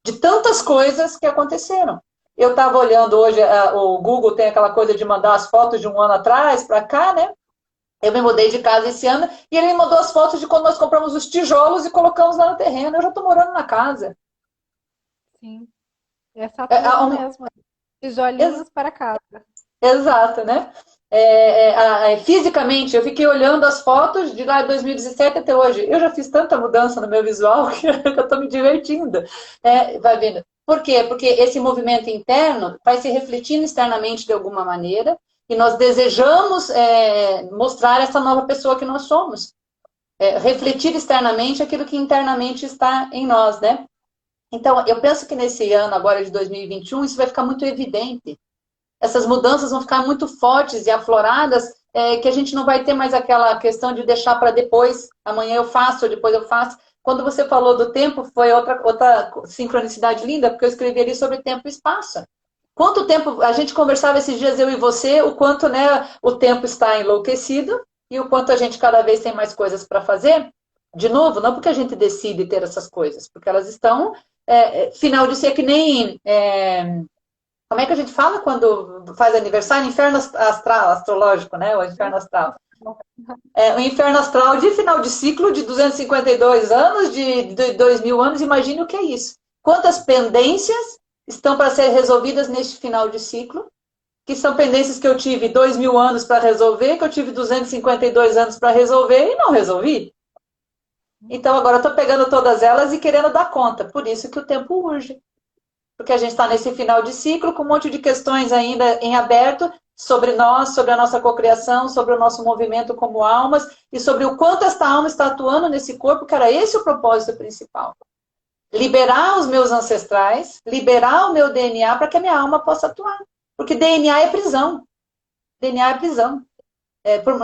De tantas coisas que aconteceram. Eu estava olhando hoje, o Google tem aquela coisa de mandar as fotos de um ano atrás para cá, né? Eu me mudei de casa esse ano e ele me mandou as fotos de quando nós compramos os tijolos e colocamos lá no terreno. Eu já estou morando na casa. Sim. É É, é Saturno um, mesmo. Tijolinhos para casa. exato, né? Fisicamente, eu fiquei olhando as fotos de lá de 2017 até hoje. Eu já fiz tanta mudança no meu visual que eu estou me divertindo. Vai vendo. Por quê? Porque esse movimento interno vai se refletindo externamente de alguma maneira e nós desejamos mostrar essa nova pessoa que nós somos. Refletir externamente aquilo que internamente está em nós, né? Então, eu penso que nesse ano agora de 2021 isso vai ficar muito evidente. Essas mudanças vão ficar muito fortes e afloradas, que a gente não vai ter mais aquela questão de deixar para depois, amanhã eu faço, ou depois eu faço. Quando você falou do tempo, foi outra sincronicidade linda, porque eu escrevi ali sobre tempo e espaço. Quanto tempo, a gente conversava esses dias, eu e você, o quanto, né, o tempo está enlouquecido e o quanto a gente cada vez tem mais coisas para fazer. De novo, não porque a gente decide ter essas coisas, porque elas estão, final de ser que nem... como é que a gente fala quando faz aniversário? Inferno astral, astrológico, né? O inferno astral. O inferno astral de final de ciclo de 252 anos, de 2000 anos, imagine o que é isso. Quantas pendências estão para ser resolvidas neste final de ciclo? Que são pendências que eu tive 2000 anos para resolver, que eu tive 252 anos para resolver e não resolvi. Então agora eu estou pegando todas elas e querendo dar conta. Por isso que o tempo urge. Porque a gente está nesse final de ciclo com um monte de questões ainda em aberto sobre nós, sobre a nossa cocriação, sobre o nosso movimento como almas e sobre o quanto esta alma está atuando nesse corpo, que era esse o propósito principal. Liberar os meus ancestrais, liberar o meu DNA para que a minha alma possa atuar. Porque DNA é prisão. DNA é prisão.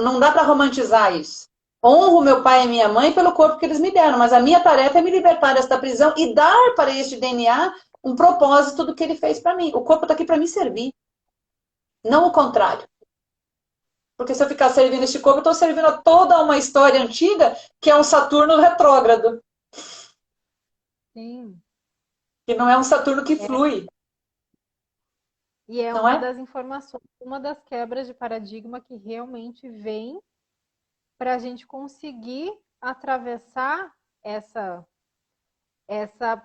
Não dá para romantizar isso. Honro meu pai e minha mãe pelo corpo que eles me deram, mas a minha tarefa é me libertar desta prisão e dar para este DNA um propósito do que ele fez para mim. O corpo está aqui para me servir, não o contrário. Porque se eu ficar servindo este corpo, eu estou servindo a toda uma história antiga que é um Saturno retrógrado. Sim. Que não é um Saturno que flui. E é não uma é? das informações, uma das quebras de paradigma que realmente vem para a gente conseguir atravessar essa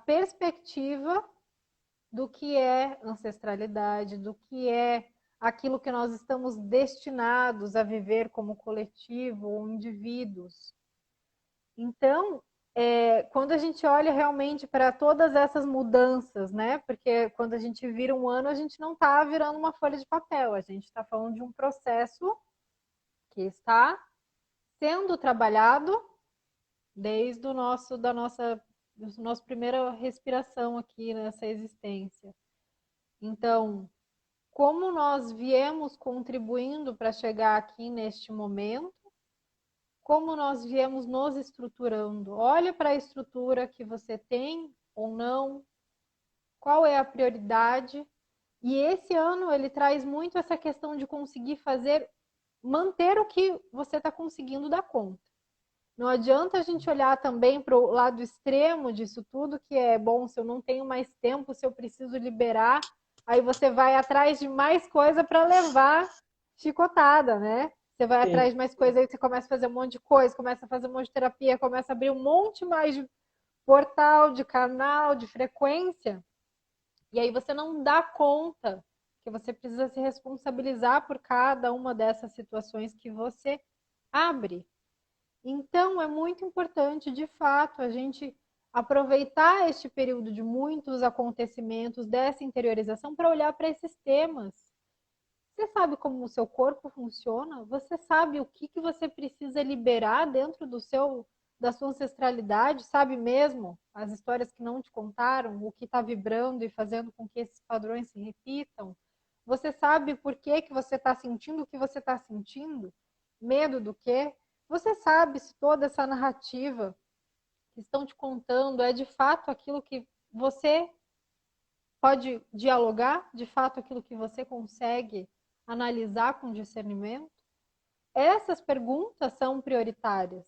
perspectiva do que é ancestralidade, do que é aquilo que nós estamos destinados a viver como coletivo ou indivíduos. Então, quando a gente olha realmente para todas essas mudanças, né? Porque quando a gente vira um ano, a gente não está virando uma folha de papel, a gente está falando de um processo que está sendo trabalhado desde o nossa primeira respiração aqui nessa existência. Então, como nós viemos contribuindo para chegar aqui neste momento, como nós viemos nos estruturando. Olha para a estrutura que você tem ou não, qual é a prioridade. E esse ano ele traz muito essa questão de conseguir manter o que você está conseguindo dar conta. Não adianta a gente olhar também para o lado extremo disso tudo, que é bom, se eu não tenho mais tempo, se eu preciso liberar, aí você vai atrás de mais coisa para levar chicotada, né? Você vai Sim. atrás de mais coisa, aí você começa a fazer um monte de coisa, começa a fazer um monte de terapia, começa a abrir um monte mais de portal, de canal, de frequência, e aí você não dá conta que você precisa se responsabilizar por cada uma dessas situações que você abre. Então, é muito importante, de fato, a gente aproveitar este período de muitos acontecimentos, dessa interiorização, para olhar para esses temas. Você sabe como o seu corpo funciona? Você sabe o que você precisa liberar dentro da sua ancestralidade? Sabe mesmo as histórias que não te contaram? O que está vibrando e fazendo com que esses padrões se repitam? Você sabe por que você está sentindo o que você está sentindo? Medo do quê? Você sabe se toda essa narrativa que estão te contando é de fato aquilo que você pode dialogar, de fato aquilo que você consegue analisar com discernimento? Essas perguntas são prioritárias.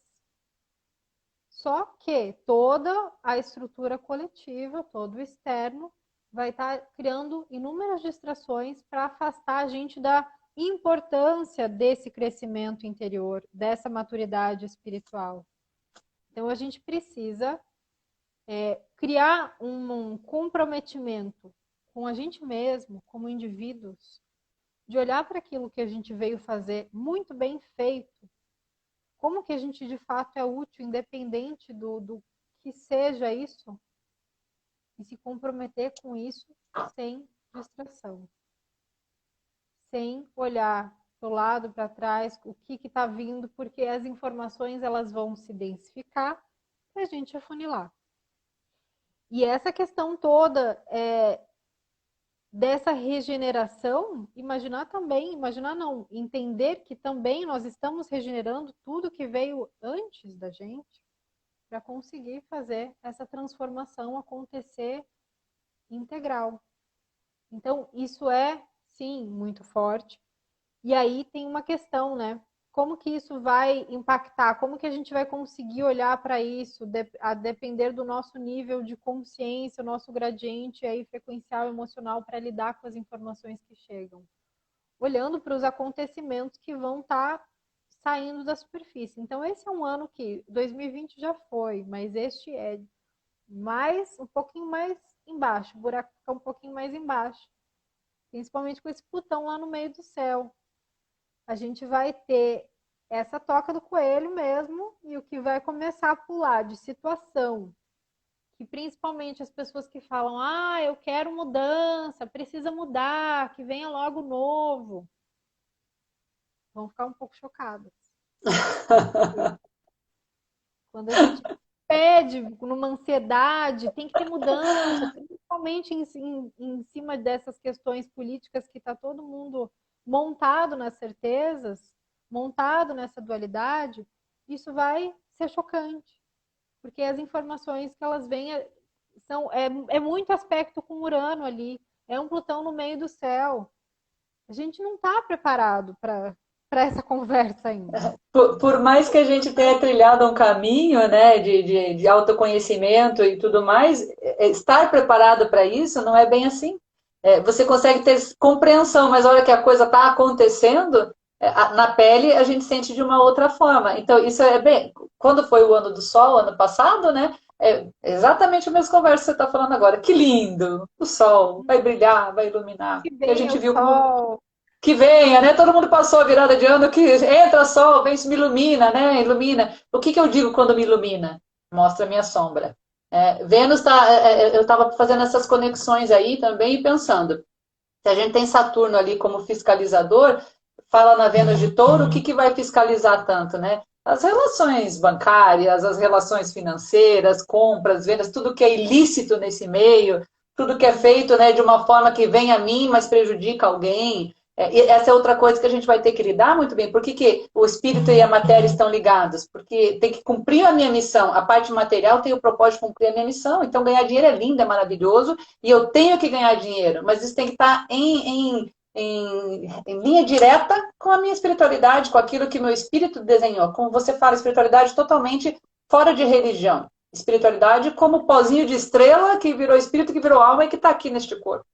Só que toda a estrutura coletiva, todo o externo, vai estar criando inúmeras distrações para afastar a gente da importância desse crescimento interior, dessa maturidade espiritual. Então, a gente precisa criar um comprometimento com a gente mesmo, como indivíduos, de olhar para aquilo que a gente veio fazer muito bem feito, como que a gente de fato é útil, independente do que seja isso, e se comprometer com isso sem distração. Sem olhar para o lado, para trás, o que está vindo, porque as informações elas vão se densificar para a gente afunilar. E essa questão toda dessa regeneração, entender que também nós estamos regenerando tudo que veio antes da gente para conseguir fazer essa transformação acontecer integral. Então, isso é, sim, muito forte. E aí tem uma questão, né? Como que isso vai impactar? Como que a gente vai conseguir olhar para isso, a depender do nosso nível de consciência, o nosso gradiente aí, frequencial, emocional, para lidar com as informações que chegam? Olhando para os acontecimentos que vão estar saindo da superfície. Então, esse é um ano que 2020 já foi, mas este é um pouquinho mais embaixo, o buraco fica um pouquinho mais embaixo. Principalmente com esse Plutão lá no meio do céu. A gente vai ter essa toca do coelho mesmo, e o que vai começar a pular de situação, que principalmente as pessoas que falam, eu quero mudança, precisa mudar, que venha logo novo, vão ficar um pouco chocadas. Quando a gente pede numa ansiedade, tem que ter mudança, principalmente em cima dessas questões políticas que está todo mundo montado nas certezas, montado nessa dualidade, isso vai ser chocante. Porque as informações que elas vêm é muito aspecto com Urano ali, é um Plutão no meio do céu. A gente não está preparado para essa conversa ainda. Por mais que a gente tenha trilhado um caminho, né, de autoconhecimento e tudo mais, estar preparado para isso não é bem assim. Você consegue ter compreensão, mas a hora que a coisa está acontecendo, na pele a gente sente de uma outra forma. Então, isso é bem. Quando foi o ano do Sol, ano passado, né? É exatamente a mesma conversa que você está falando agora. Que lindo! O Sol vai brilhar, vai iluminar. Que E a venha gente o viu como sol. que venha, né? Todo mundo passou a virada de ano que entra sol, vem, se me ilumina, né? Ilumina. O que eu digo quando me ilumina? Mostra a minha sombra. Vênus eu estava fazendo essas conexões aí também e pensando. Se a gente tem Saturno ali como fiscalizador, fala na Vênus de Touro, o que vai fiscalizar tanto, né? As relações bancárias, as relações financeiras, compras, vendas, tudo que é ilícito nesse meio, tudo que é feito, né, de uma forma que vem a mim, mas prejudica alguém. E essa é outra coisa que a gente vai ter que lidar muito bem. Por que o espírito e a matéria estão ligados? Porque tem que cumprir a minha missão. A parte material tem o propósito de cumprir a minha missão. Então, ganhar dinheiro é lindo, é maravilhoso, e eu tenho que ganhar dinheiro, mas isso tem que estar em em linha direta com a minha espiritualidade, com aquilo que meu espírito desenhou. Como você fala, espiritualidade totalmente fora de religião. Espiritualidade como pozinho de estrela que virou espírito, que virou alma e que está aqui neste corpo.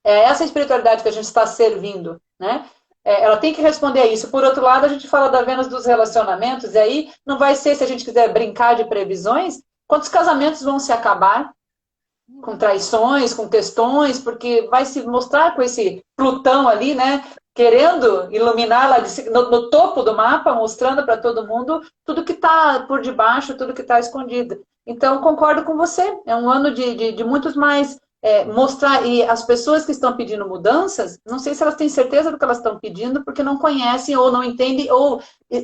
É essa espiritualidade que a gente está servindo, né? Ela tem que responder a isso. Por outro lado, a gente fala da Vênus dos relacionamentos, e aí não vai ser, se a gente quiser brincar de previsões, quantos casamentos vão se acabar com traições, com questões, porque vai se mostrar com esse Plutão ali, né? Querendo iluminar lá no topo do mapa, mostrando para todo mundo tudo que está por debaixo, tudo que está escondido. Então, concordo com você. É um ano de muitos mais mostrar. E as pessoas que estão pedindo mudanças, não sei se elas têm certeza do que elas estão pedindo, porque não conhecem ou não entendem, ou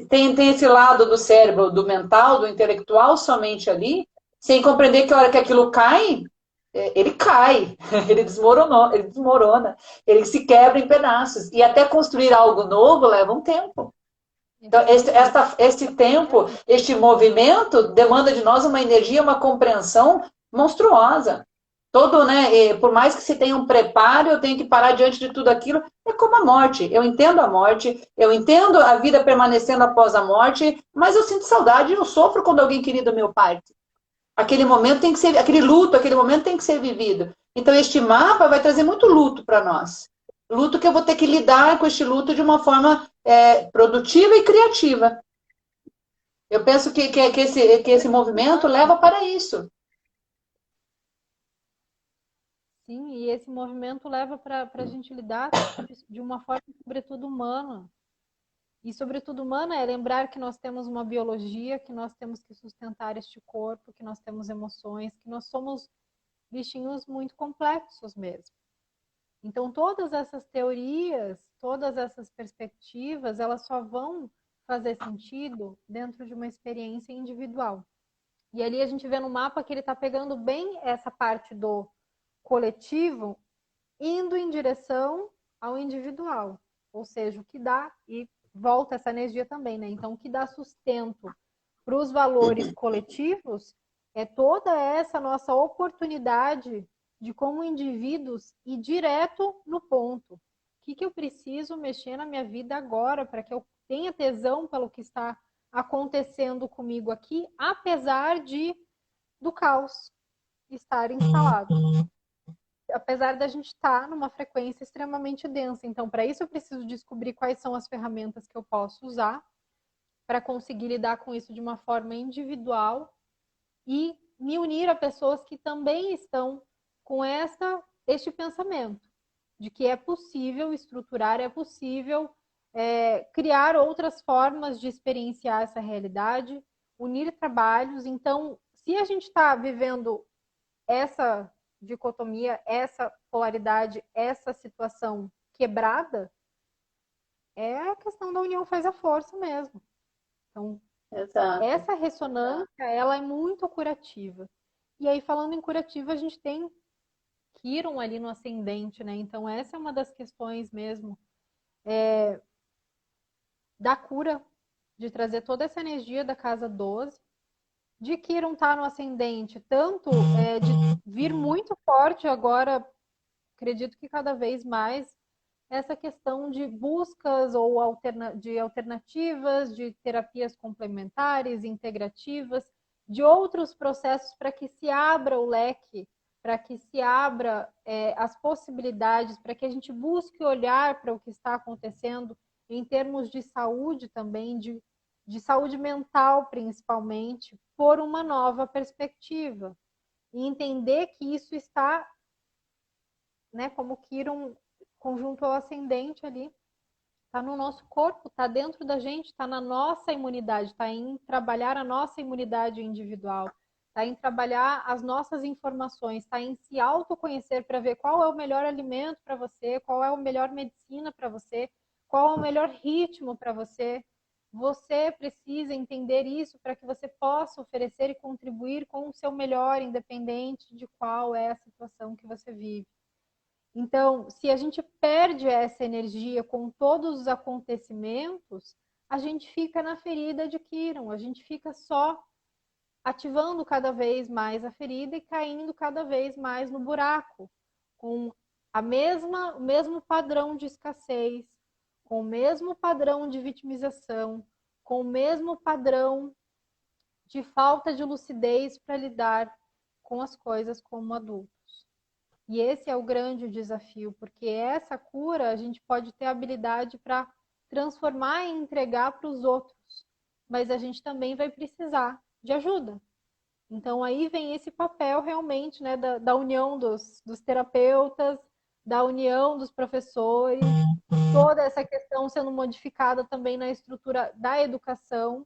tem esse lado do cérebro, do mental, do intelectual somente ali, sem compreender que a hora que aquilo cai, ele cai, ele desmorona, ele se quebra em pedaços. E até construir algo novo leva um tempo. Então, este tempo, este movimento, demanda de nós uma energia, uma compreensão monstruosa. Todo, né, por mais que se tenha um preparo, eu tenho que parar diante de tudo aquilo. É como a morte. Eu entendo a morte, eu entendo a vida permanecendo após a morte, mas eu sinto saudade e eu sofro quando alguém querido meu parte. Aquele momento tem que ser, aquele luto, aquele momento tem que ser vivido. Então, este mapa vai trazer muito luto para nós. Luto que eu vou ter que lidar com este luto de uma forma produtiva e criativa. Eu penso que esse movimento leva para isso. Sim, e esse movimento leva para a gente lidar de uma forma, sobretudo, humana. E, sobretudo, humana é lembrar que nós temos uma biologia, que nós temos que sustentar este corpo, que nós temos emoções, que nós somos bichinhos muito complexos mesmo. Então, todas essas teorias, todas essas perspectivas, elas só vão fazer sentido dentro de uma experiência individual. E ali a gente vê no mapa que ele está pegando bem essa parte do coletivo, indo em direção ao individual. Ou seja, o que dá, e volta essa energia também, né? Então, o que dá sustento para os valores coletivos é toda essa nossa oportunidade de, como indivíduos, ir direto no ponto. O que eu preciso mexer na minha vida agora para que eu tenha tesão pelo que está acontecendo comigo aqui, apesar do caos estar instalado. Apesar da gente estar numa frequência extremamente densa. Então, para isso, eu preciso descobrir quais são as ferramentas que eu posso usar para conseguir lidar com isso de uma forma individual e me unir a pessoas que também estão com este pensamento de que é possível estruturar, é possível criar outras formas de experienciar essa realidade, unir trabalhos. Então, se a gente está vivendo essa dicotomia, essa polaridade, essa situação quebrada, é a questão da união faz a força mesmo. Então, Exato. essa ressonância, ela é muito curativa. E aí, falando em curativa, a gente tem Quiron ali no ascendente, né? Então, essa é uma das questões mesmo da cura, de trazer toda essa energia da casa 12, de Quiron estar no ascendente, tanto de vir muito forte agora, acredito que cada vez mais, essa questão de buscas ou de alternativas, de terapias complementares, integrativas, de outros processos para que se abra o leque, para que se abra as possibilidades, para que a gente busque olhar para o que está acontecendo em termos de saúde também, de saúde mental principalmente, por uma nova perspectiva. E entender que isso está, né, como Quiron conjunto ao ascendente ali, está no nosso corpo, está dentro da gente, está na nossa imunidade, está em trabalhar a nossa imunidade individual, está em trabalhar as nossas informações, está em se autoconhecer para ver qual é o melhor alimento para você, qual é a melhor medicina para você, qual é o melhor ritmo para você. Você precisa entender isso para que você possa oferecer e contribuir com o seu melhor, independente de qual é a situação que você vive. Então, se a gente perde essa energia com todos os acontecimentos, a gente fica na ferida de Quiron, a gente fica só ativando cada vez mais a ferida e caindo cada vez mais no buraco, com o mesmo padrão de escassez, com o mesmo padrão de vitimização, com o mesmo padrão de falta de lucidez para lidar com as coisas como adultos. E esse é o grande desafio, porque essa cura a gente pode ter habilidade para transformar e entregar para os outros, mas a gente também vai precisar de ajuda. Então aí vem esse papel realmente, né, da união dos terapeutas, da união dos professores, toda essa questão sendo modificada também na estrutura da educação.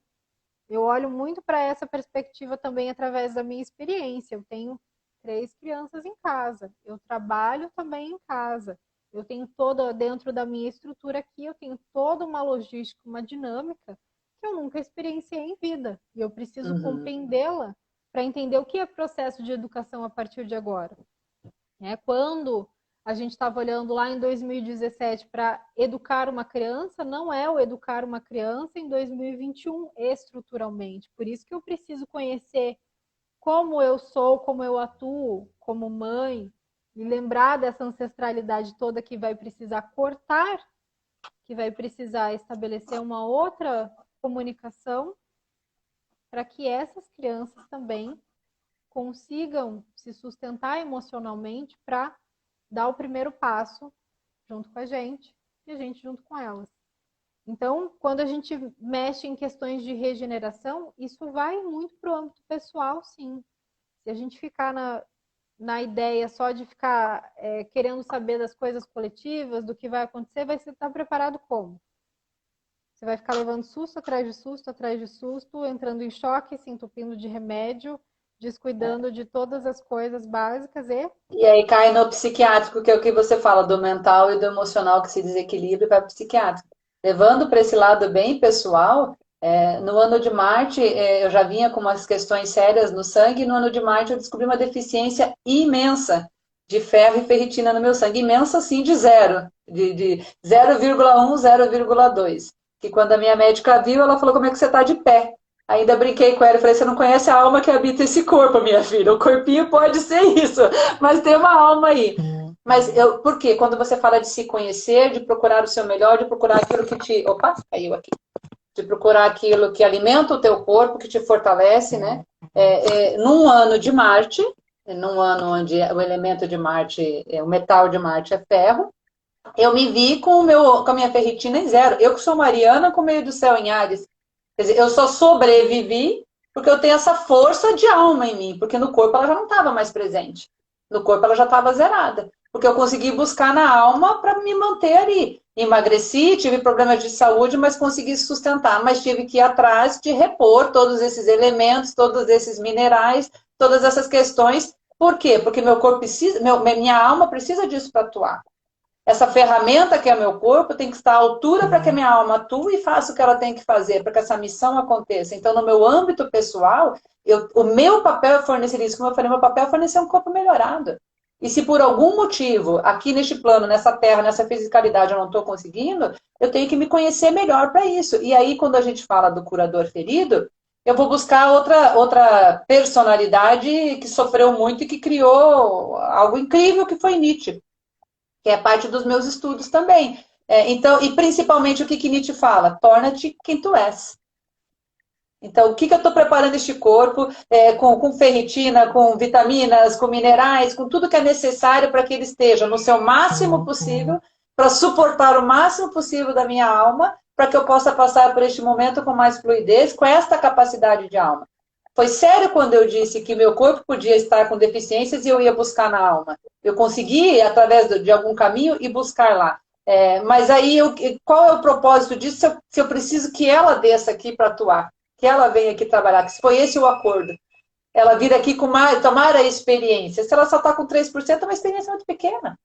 Eu olho muito para essa perspectiva também através da minha experiência. Eu tenho 3 crianças em casa, eu trabalho também em casa, eu tenho toda, dentro da minha estrutura aqui, eu tenho toda uma logística, uma dinâmica que eu nunca experienciei em vida. E eu preciso compreendê-la para entender o que é processo de educação a partir de agora. Quando a gente estava olhando lá em 2017 para educar uma criança, não é o educar uma criança em 2021 estruturalmente. Por isso que eu preciso conhecer como eu sou, como eu atuo como mãe, e lembrar dessa ancestralidade toda que vai precisar cortar, que vai precisar estabelecer uma outra comunicação, para que essas crianças também consigam se sustentar emocionalmente para dar o primeiro passo junto com a gente e a gente junto com elas. Então, quando a gente mexe em questões de regeneração, isso vai muito para o âmbito pessoal, sim. Se a gente ficar na ideia só de ficar querendo saber das coisas coletivas, do que vai acontecer, vai estar preparado como? Você vai ficar levando susto atrás de susto, entrando em choque, se entupindo de remédio, descuidando de todas as coisas básicas E aí cai no psiquiátrico, que é o que você fala, do mental e do emocional que se desequilibra e vai para o psiquiátrico. Levando para esse lado bem pessoal, no ano de Marte, eu já vinha com umas questões sérias no sangue, e no ano de Marte eu descobri uma deficiência imensa de ferro e ferritina no meu sangue, imensa assim de zero, de 0,1, 0,2. Que quando a minha médica viu, ela falou, como é que você está de pé? Ainda brinquei com ela e falei, você não conhece a alma que habita esse corpo, minha filha. O corpinho pode ser isso, mas tem uma alma aí. Mas por quê? Quando você fala de se conhecer, de procurar o seu melhor, de procurar aquilo que te... Opa, caiu aqui. De procurar aquilo que alimenta o teu corpo, que te fortalece, né? Num ano de Marte, num ano onde o elemento de Marte, o metal de Marte é ferro, eu me vi com a minha ferritina em zero. Eu que sou mariana com meio do céu em Áries. Quer dizer, eu só sobrevivi porque eu tenho essa força de alma em mim, porque no corpo ela já não estava mais presente. No corpo ela já estava zerada. Porque eu consegui buscar na alma para me manter ali. Emagreci, tive problemas de saúde, mas consegui sustentar. Mas tive que ir atrás de repor todos esses elementos, todos esses minerais, todas essas questões. Por quê? Porque meu corpo precisa, minha alma precisa disso para atuar. Essa ferramenta que é o meu corpo tem que estar à altura para que a minha alma atue e faça o que ela tem que fazer, para que essa missão aconteça. Então, no meu âmbito pessoal, o meu papel é fornecer isso. Como eu falei, meu papel é fornecer um corpo melhorado. E se por algum motivo, aqui neste plano, nessa terra, nessa fisicalidade, eu não estou conseguindo, eu tenho que me conhecer melhor para isso. E aí, quando a gente fala do curador ferido, eu vou buscar outra personalidade que sofreu muito e que criou algo incrível, que foi Nietzsche, que é parte dos meus estudos também. Então, e principalmente o que Nietzsche fala? Torna-te quem tu és. Então, o que eu estou preparando este corpo com ferritina, com vitaminas, com minerais, com tudo que é necessário para que ele esteja no seu máximo possível, para suportar o máximo possível da minha alma, para que eu possa passar por este momento com mais fluidez, com esta capacidade de alma. Foi sério quando eu disse que meu corpo podia estar com deficiências e eu ia buscar na alma. Eu consegui, através de algum caminho, ir buscar lá. Mas aí, qual é o propósito disso se eu preciso que ela desça aqui para atuar? Que ela venha aqui trabalhar, que foi esse o acordo. Ela vir aqui tomar a experiência. Se ela só está com 3%, é uma experiência muito pequena.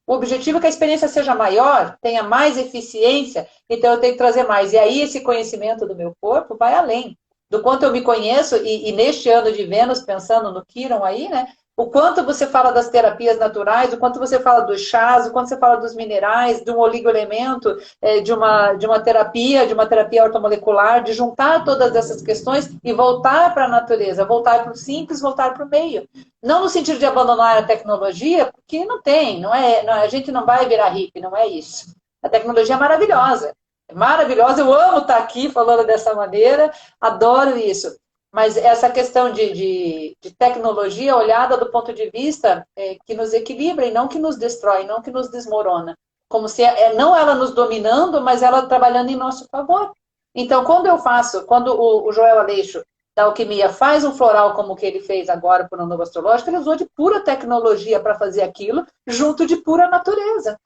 O objetivo é que a experiência seja maior, tenha mais eficiência, então eu tenho que trazer mais. E aí esse conhecimento do meu corpo vai além do quanto eu me conheço, e neste ano de Vênus, pensando no Quiron aí, né? o quanto você fala das terapias naturais, o quanto você fala dos chás, o quanto você fala dos minerais, de um oligoelemento, de uma terapia ortomolecular, de juntar todas essas questões e voltar para a natureza, voltar para o simples, voltar para o meio. Não no sentido de abandonar a tecnologia, porque não tem, a gente não vai virar hippie, não é isso. A tecnologia é maravilhosa. É maravilhosa, eu amo estar aqui falando dessa maneira, adoro isso. Mas essa questão de tecnologia olhada do ponto de vista que nos equilibra e não que nos destrói, não que nos desmorona. Como se não ela nos dominando, mas ela trabalhando em nosso favor. Então, quando o Joel Aleixo da Alquimia faz um floral como o que ele fez agora por um novo astrológico, ele usou de pura tecnologia para fazer aquilo, junto de pura natureza.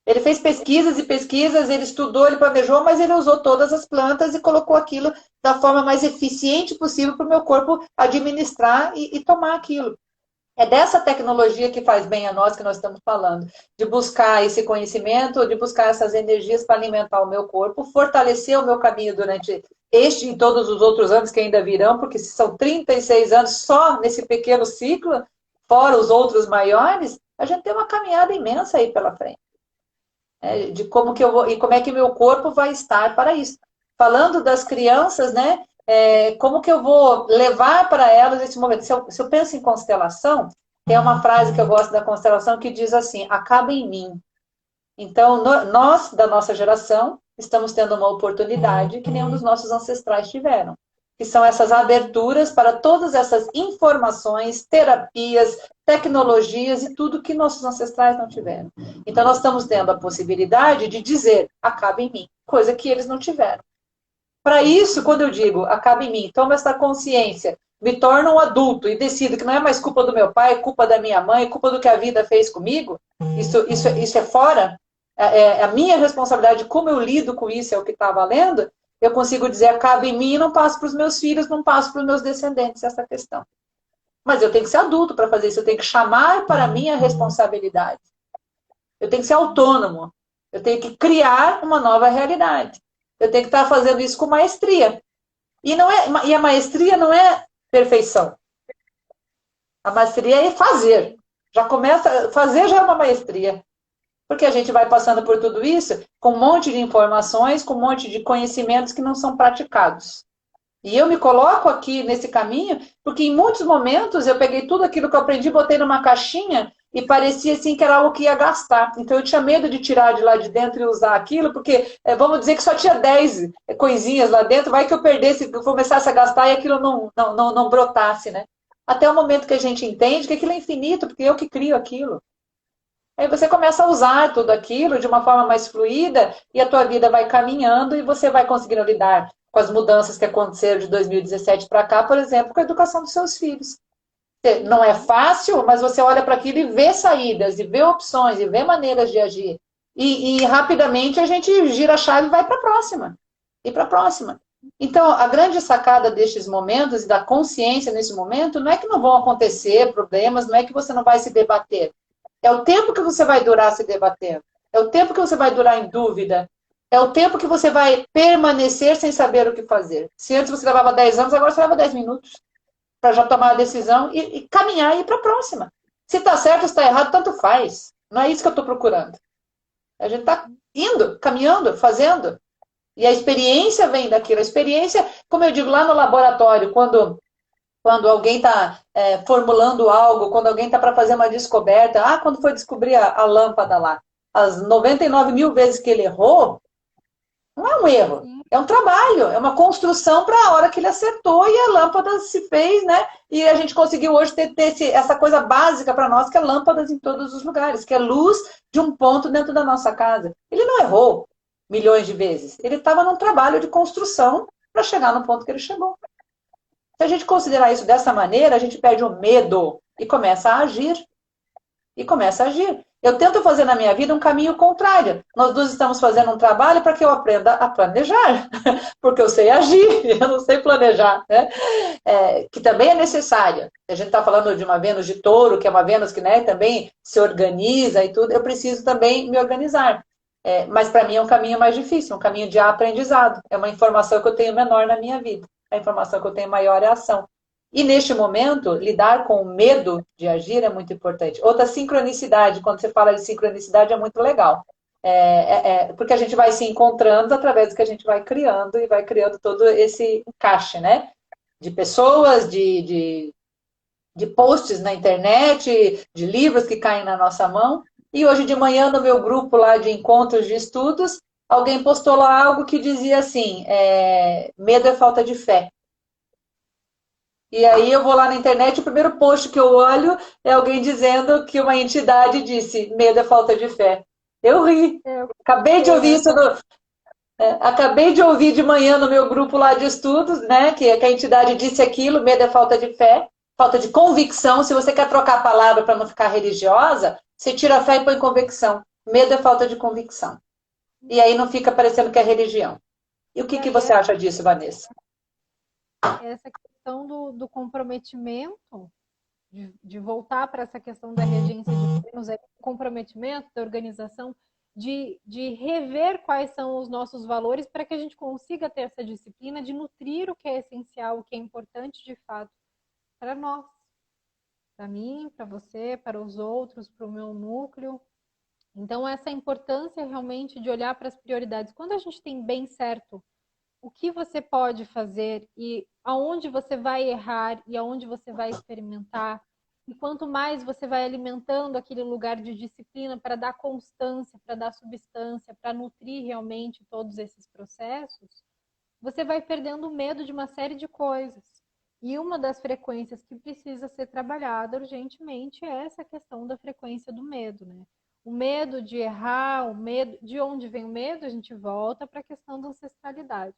Ele fez pesquisas e pesquisas, ele estudou, ele planejou, mas ele usou todas as plantas e colocou aquilo da forma mais eficiente possível para o meu corpo administrar e tomar aquilo. É dessa tecnologia que faz bem a nós que nós estamos falando, de buscar esse conhecimento, de buscar essas energias para alimentar o meu corpo, fortalecer o meu caminho durante este e todos os outros anos que ainda virão, porque se são 36 anos só nesse pequeno ciclo, fora os outros maiores, a gente tem uma caminhada imensa aí pela frente. De como que eu vou e como é que meu corpo vai estar para isso. Falando das crianças, né? Como que eu vou levar para elas esse momento? Se eu penso em constelação, tem uma frase que eu gosto da constelação que diz assim: acaba em mim. Então, nós, da nossa geração, estamos tendo uma oportunidade que nenhum dos nossos ancestrais tiveram. Que são essas aberturas para todas essas informações, terapias, tecnologias e tudo que nossos ancestrais não tiveram. Então, nós estamos tendo a possibilidade de dizer, acaba em mim, coisa que eles não tiveram. Para isso, quando eu digo, acaba em mim, tomo essa consciência, me torno um adulto e decido que não é mais culpa do meu pai, é culpa da minha mãe, é culpa do que a vida fez comigo, isso é fora, é a minha responsabilidade, como eu lido com isso, é o que está valendo, eu consigo dizer, acaba em mim e não passo para os meus filhos, não passo para os meus descendentes essa questão. Mas eu tenho que ser adulto para fazer isso, eu tenho que chamar para mim a responsabilidade. Eu tenho que ser autônomo, eu tenho que criar uma nova realidade. Eu tenho que estar fazendo isso com maestria. E a maestria não é perfeição. A maestria é fazer. Fazer já é uma maestria. Porque a gente vai passando por tudo isso com um monte de informações, com um monte de conhecimentos que não são praticados. E eu me coloco aqui nesse caminho, porque em muitos momentos eu peguei tudo aquilo que eu aprendi, botei numa caixinha e parecia assim que era algo que ia gastar. Então eu tinha medo de tirar de lá de dentro e usar aquilo, porque vamos dizer que só tinha 10 coisinhas lá dentro, vai que eu perdesse, que eu começasse a gastar e aquilo não brotasse, né? Até o momento que a gente entende que aquilo é infinito, porque eu que crio aquilo. Aí você começa a usar tudo aquilo de uma forma mais fluida e a tua vida vai caminhando e você vai conseguindo lidar com as mudanças que aconteceram de 2017 para cá, por exemplo, com a educação dos seus filhos. Não é fácil, mas você olha para aquilo e vê saídas, e vê opções, e vê maneiras de agir. E rapidamente a gente gira a chave e vai para a próxima. E para a próxima. Então, a grande sacada destes momentos e da consciência nesse momento não é que não vão acontecer problemas, não é que você não vai se debater. É o tempo que você vai durar se debatendo. É o tempo que você vai durar em dúvida. É o tempo que você vai permanecer sem saber o que fazer. Se antes você levava 10 anos, agora você leva 10 minutos para já tomar a decisão e caminhar e ir para a próxima. Se está certo ou está errado, tanto faz. Não é isso que eu estou procurando. A gente está indo, caminhando, fazendo. E a experiência vem daquilo. A experiência, como eu digo lá no laboratório, quando alguém está formulando algo, quando alguém está para fazer uma descoberta, quando foi descobrir a lâmpada lá, as 99 mil vezes que ele errou, não é um erro, é um trabalho, é uma construção para a hora que ele acertou e a lâmpada se fez, né? E a gente conseguiu hoje ter essa coisa básica para nós, que é lâmpadas em todos os lugares, que é luz de um ponto dentro da nossa casa. Ele não errou milhões de vezes, ele estava num trabalho de construção para chegar no ponto que ele chegou. Se a gente considerar isso dessa maneira, a gente perde o medo e começa a agir. E começa a agir. Eu tento fazer na minha vida um caminho contrário. Nós dois estamos fazendo um trabalho para que eu aprenda a planejar. Porque eu sei agir, eu não sei planejar. Né? Que também é necessário. A gente está falando de uma Vênus de Touro, que é uma Vênus que, né, também se organiza e tudo. Eu preciso também me organizar. Mas para mim é um caminho mais difícil, um caminho de aprendizado. É uma informação que eu tenho menor na minha vida. A informação que eu tenho maior é a ação. E neste momento, lidar com o medo de agir é muito importante. Outra sincronicidade, quando você fala de sincronicidade, é muito legal. Porque a gente vai se encontrando através do que a gente vai criando e vai criando todo esse encaixe, né? De pessoas, de posts na internet, de livros que caem na nossa mão. E hoje de manhã, no meu grupo lá de encontros de estudos, alguém postou lá algo que dizia assim, medo é falta de fé. E aí eu vou lá na internet, o primeiro post que eu olho é alguém dizendo que uma entidade disse, medo é falta de fé. Eu ri. Acabei de ouvir isso acabei de ouvir de manhã no meu grupo lá de estudos, né? Que a entidade disse aquilo, medo é falta de fé, falta de convicção. Se você quer trocar a palavra para não ficar religiosa, você tira a fé e põe convicção. Medo é falta de convicção. E aí não fica parecendo que é religião. E o que você acha disso, Vanessa? Essa questão do comprometimento, de voltar para essa questão da regência de Vênus, comprometimento da organização, de rever quais são os nossos valores para que a gente consiga ter essa disciplina de nutrir o que é essencial, o que é importante de fato para nós, para mim, para você, para os outros, para o meu núcleo. Então, essa importância realmente de olhar para as prioridades. Quando a gente tem bem certo o que você pode fazer e aonde você vai errar e aonde você vai experimentar, e quanto mais você vai alimentando aquele lugar de disciplina para dar constância, para dar substância, para nutrir realmente todos esses processos, você vai perdendo o medo de uma série de coisas. E uma das frequências que precisa ser trabalhada urgentemente é essa questão da frequência do medo, né? O medo de errar, o medo, de onde vem o medo, a gente volta para a questão da ancestralidade.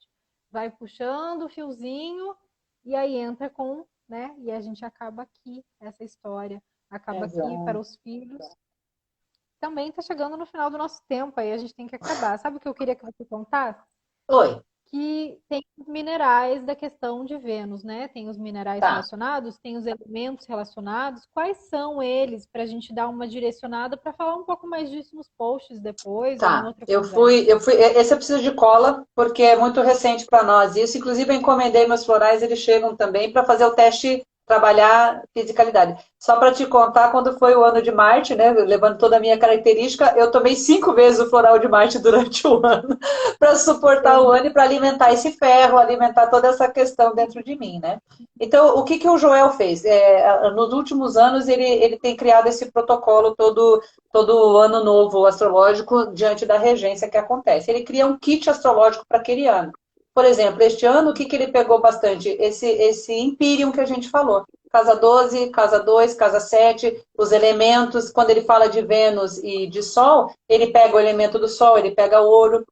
Vai puxando o fiozinho e aí entra com, né? E a gente acaba aqui, essa história acaba aqui para os filhos. Também está chegando no final do nosso tempo, aí a gente tem que acabar. Sabe o que eu queria que você contasse? Oi. Que tem os minerais da questão de Vênus, né? Tem os minerais relacionados, tem os elementos relacionados. Quais são eles para a gente dar uma direcionada para falar um pouco mais disso nos posts depois? Ou em outra conversa? Esse eu preciso de cola, porque é muito recente para nós. Isso, inclusive, eu encomendei meus florais, eles chegam também para fazer o teste, trabalhar fisicalidade. Só para te contar, quando foi o ano de Marte, né? Levando toda a minha característica, eu tomei 5 vezes o floral de Marte durante o ano, para suportar o ano e para alimentar esse ferro, alimentar toda essa questão dentro de mim, né? Então, o que o Joel fez? Nos últimos anos, ele tem criado esse protocolo todo ano novo astrológico diante da regência que acontece. Ele cria um kit astrológico para aquele ano. Por exemplo, este ano, o que ele pegou bastante? Esse Imperium que a gente falou. Casa 12, casa 2, casa 7, os elementos. Quando ele fala de Vênus e de Sol, ele pega o elemento do Sol, ele pega ouro.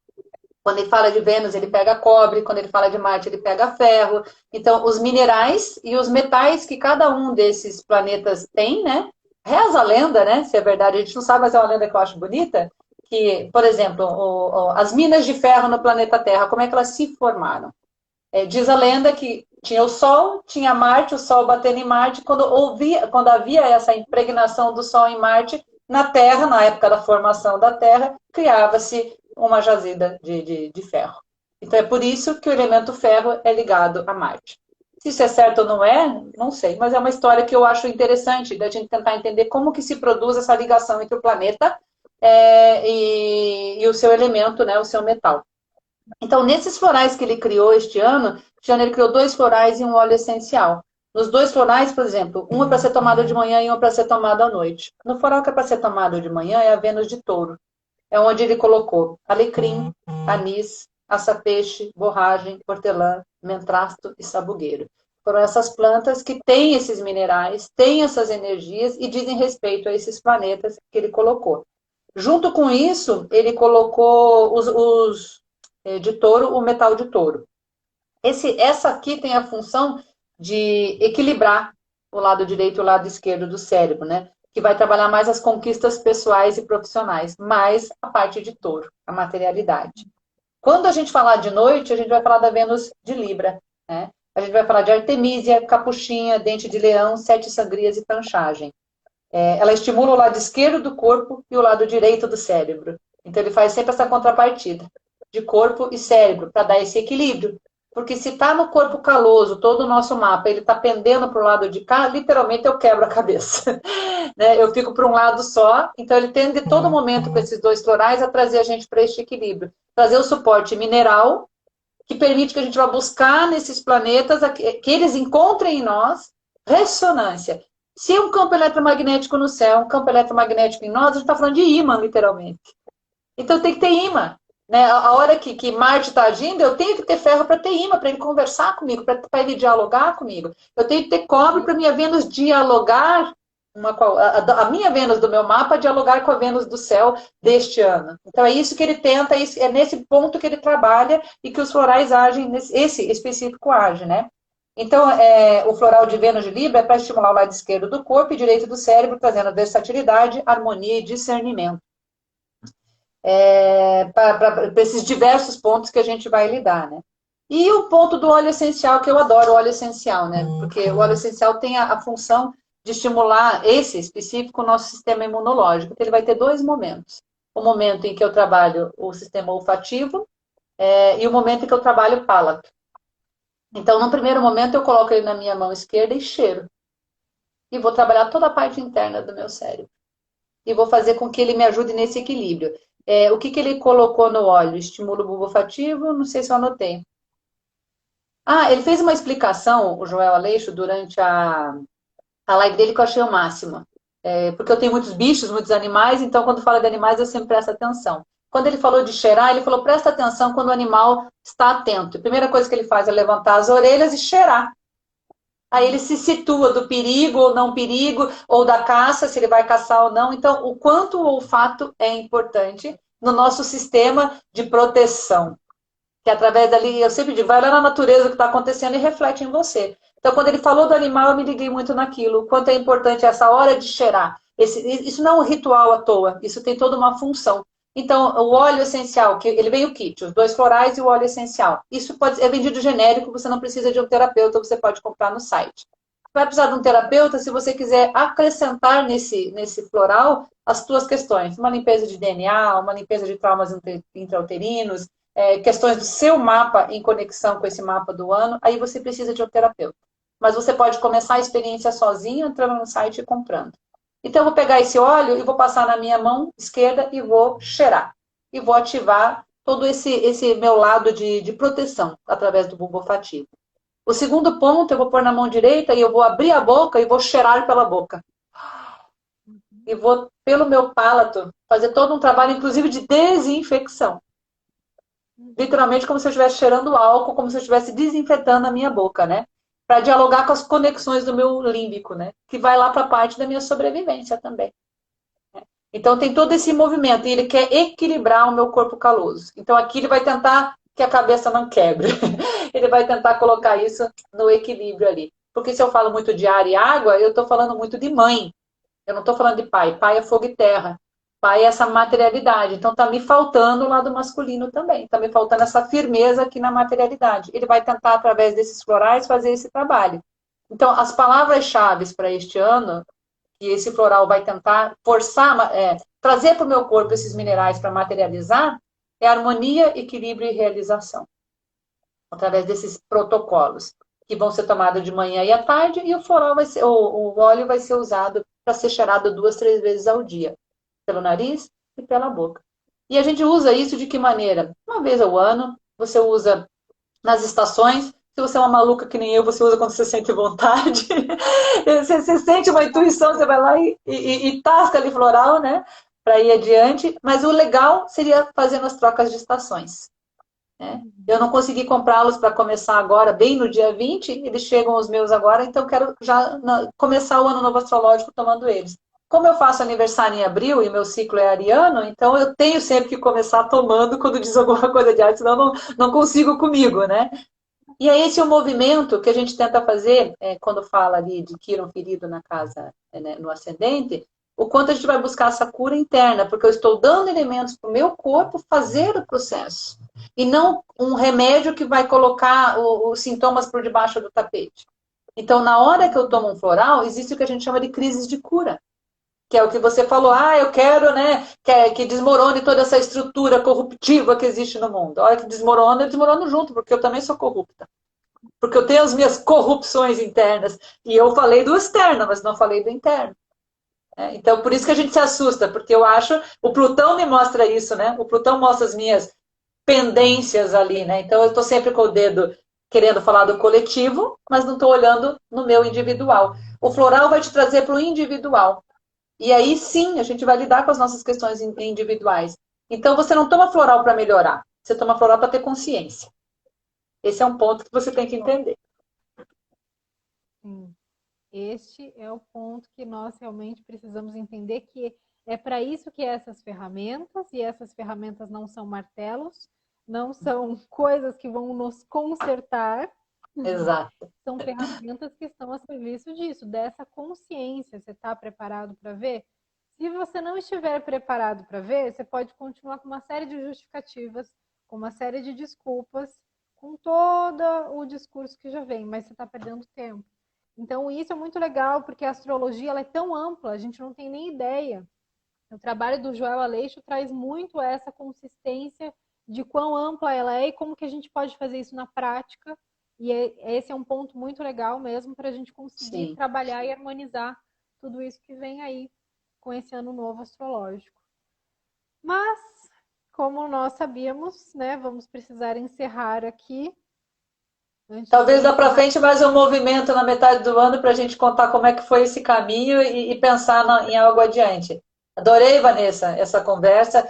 Quando ele fala de Vênus, ele pega cobre. Quando ele fala de Marte, ele pega ferro. Então, os minerais e os metais que cada um desses planetas tem, né? Reza a lenda, né? Se é verdade, a gente não sabe, mas é uma lenda que eu acho bonita. Que, por exemplo, as minas de ferro no planeta Terra, como é que elas se formaram? Diz a lenda que tinha o Sol, tinha Marte, o Sol batendo em Marte. Quando havia essa impregnação do Sol em Marte, na Terra, na época da formação da Terra, criava-se uma jazida de ferro. Então é por isso que o elemento ferro é ligado a Marte. Se isso é certo ou não é, não sei, mas é uma história que eu acho interessante da gente tentar entender como que se produz essa ligação entre o planeta e o seu elemento, né, o seu metal. Então, nesses florais que ele criou este ano, ele criou 2 florais e um óleo essencial. Nos 2 florais, por exemplo, um é para ser tomado de manhã e um é para ser tomado à noite. No floral que é para ser tomado de manhã é a Vênus de Touro. É onde ele colocou alecrim, anis, açapeixe, borragem, hortelã, mentrasto e sabugueiro. Foram essas plantas que têm esses minerais, têm essas energias e dizem respeito a esses planetas que ele colocou. Junto com isso, ele colocou de touro, o metal de touro. Essa aqui tem a função de equilibrar o lado direito e o lado esquerdo do cérebro, né? Que vai trabalhar mais as conquistas pessoais e profissionais, mais a parte de touro, a materialidade. Quando a gente falar de noite, a gente vai falar da Vênus de Libra, né? A gente vai falar de Artemísia, Capuchinha, Dente de Leão, Sete Sangrias e Tanchagem. Ela estimula o lado esquerdo do corpo e o lado direito do cérebro. Então ele faz sempre essa contrapartida de corpo e cérebro, para dar esse equilíbrio. Porque se está no corpo caloso, todo o nosso mapa, ele está pendendo para o lado de cá, literalmente eu quebro a cabeça. Né? Eu fico para um lado só, então ele tende todo momento com esses dois florais a trazer a gente para este equilíbrio. Trazer o suporte mineral, que permite que a gente vá buscar nesses planetas, que eles encontrem em nós ressonância. Se é um campo eletromagnético no céu, um campo eletromagnético em nós, a gente está falando de ímã, literalmente. Então tem que ter imã. Né? A hora que Marte está agindo, eu tenho que ter ferro para ter imã, para ele conversar comigo, para ele dialogar comigo. Eu tenho que ter cobre para minha Vênus dialogar, a minha Vênus do meu mapa dialogar com a Vênus do céu deste ano. Então é isso que ele tenta, é nesse ponto que ele trabalha e que os florais agem, esse específico age, né? Então, o floral de Vênus de Libra é para estimular o lado esquerdo do corpo e direito do cérebro, trazendo versatilidade, harmonia e discernimento. Para esses diversos pontos que a gente vai lidar, né? E o ponto do óleo essencial, que eu adoro o óleo essencial, né? Porque o óleo essencial tem a função de estimular esse específico nosso sistema imunológico, que ele vai ter dois momentos. O momento em que eu trabalho o sistema olfativo e o momento em que eu trabalho o palato. Então, no primeiro momento, eu coloco ele na minha mão esquerda e cheiro. E vou trabalhar toda a parte interna do meu cérebro. E vou fazer com que ele me ajude nesse equilíbrio. O que ele colocou no óleo? Estímulo bulbo olfativo? Não sei se eu anotei. Ele fez uma explicação, o Joel Aleixo, durante a live dele, que eu achei o máximo. Porque eu tenho muitos bichos, muitos animais, então quando fala de animais eu sempre presto atenção. Quando ele falou de cheirar, ele falou, presta atenção quando o animal está atento. A primeira coisa que ele faz é levantar as orelhas e cheirar. Aí ele se situa do perigo ou não perigo, ou da caça, se ele vai caçar ou não. Então, o quanto o olfato é importante no nosso sistema de proteção. Que através dali, eu sempre digo, vai lá na natureza o que está acontecendo e reflete em você. Então, quando ele falou do animal, eu me liguei muito naquilo. O quanto é importante essa hora de cheirar. Isso não é um ritual à toa, isso tem toda uma função. Então, o óleo essencial, que ele vem o kit, os 2 florais e o óleo essencial. Isso é vendido genérico, você não precisa de um terapeuta, você pode comprar no site. Vai precisar de um terapeuta se você quiser acrescentar nesse floral as suas questões. Uma limpeza de DNA, uma limpeza de traumas intrauterinos, questões do seu mapa em conexão com esse mapa do ano, aí você precisa de um terapeuta. Mas você pode começar a experiência sozinho, entrando no site e comprando. Então, eu vou pegar esse óleo e vou passar na minha mão esquerda e vou cheirar. E vou ativar todo esse meu lado de proteção através do bulbo olfativo. O segundo ponto, eu vou pôr na mão direita e eu vou abrir a boca e vou cheirar pela boca. E vou, pelo meu palato, fazer todo um trabalho, inclusive, de desinfecção. Literalmente como se eu estivesse cheirando álcool, como se eu estivesse desinfetando a minha boca, né? Para dialogar com as conexões do meu límbico, né? Que vai lá para a parte da minha sobrevivência também. Então tem todo esse movimento, e ele quer equilibrar o meu corpo caloso. Então aqui ele vai tentar que a cabeça não quebre. Ele vai tentar colocar isso no equilíbrio ali. Porque se eu falo muito de ar e água, eu estou falando muito de mãe. Eu não estou falando de pai. Pai é fogo e terra. Pai é essa materialidade. Então está me faltando o lado masculino também. Está me faltando essa firmeza aqui na materialidade. Ele vai tentar, através desses florais, fazer esse trabalho. Então, as palavras-chave para este ano, que esse floral vai tentar forçar, trazer para o meu corpo esses minerais para materializar, é harmonia, equilíbrio e realização. Através desses protocolos, que vão ser tomados de manhã e à tarde, e o floral vai ser, o óleo vai ser usado para ser cheirado 2, 3 vezes ao dia. Pelo nariz e pela boca. E a gente usa isso de que maneira? Uma vez ao ano, você usa nas estações. Se você é uma maluca que nem eu, você usa quando você sente vontade. Você sente uma intuição, você vai lá e tasca ali floral, né? Para ir adiante. Mas o legal seria fazendo as trocas de estações. Né? Eu não consegui comprá-los para começar agora, bem no dia 20. Eles chegam os meus agora, então quero já começar o ano novo astrológico tomando eles. Como eu faço aniversário em abril e meu ciclo é ariano, então eu tenho sempre que começar tomando quando diz alguma coisa de arte, senão não consigo comigo, né? E é esse o movimento que a gente tenta fazer quando fala ali de Quirón ferido na casa, né, no ascendente, o quanto a gente vai buscar essa cura interna, porque eu estou dando elementos para o meu corpo fazer o processo. E não um remédio que vai colocar os sintomas por debaixo do tapete. Então, na hora que eu tomo um floral, existe o que a gente chama de crises de cura. que é o que você falou, eu quero, né, que desmorone toda essa estrutura corruptiva que existe no mundo. A hora que desmorona, eu desmorono junto, porque eu também sou corrupta. Porque eu tenho as minhas corrupções internas. E eu falei do externo, mas não falei do interno. Então, por isso que a gente se assusta, porque eu acho, o Plutão me mostra isso, né? O Plutão mostra as minhas pendências ali, né? Então, eu estou sempre com o dedo querendo falar do coletivo, mas não estou olhando no meu individual. O floral vai te trazer para o individual. E aí, sim, a gente vai lidar com as nossas questões individuais. Então, você não toma floral para melhorar, você toma floral para ter consciência. Esse é um ponto que você tem que entender. Sim. Este é o ponto que nós realmente precisamos entender, que é para isso que essas ferramentas, e essas ferramentas não são martelos, não são coisas que vão nos consertar. Exato. São ferramentas que estão a serviço disso, dessa consciência. Você está preparado para ver? Se você não estiver preparado para ver, você pode continuar com uma série de justificativas, com uma série de desculpas, com todo o discurso que já vem, mas você está perdendo tempo. Então, isso é muito legal, porque a astrologia ela é tão ampla, a gente não tem nem ideia. O trabalho do Joel Aleixo traz muito essa consistência de quão ampla ela é e como que a gente pode fazer isso na prática. E esse é um ponto muito legal mesmo para a gente conseguir Sim. trabalhar e harmonizar tudo isso que vem aí com esse ano novo astrológico. Mas, como nós sabíamos, né, vamos precisar encerrar aqui. Talvez dá para frente mais um movimento na metade do ano para a gente contar como é que foi esse caminho e pensar em algo adiante. Adorei, Vanessa, essa conversa.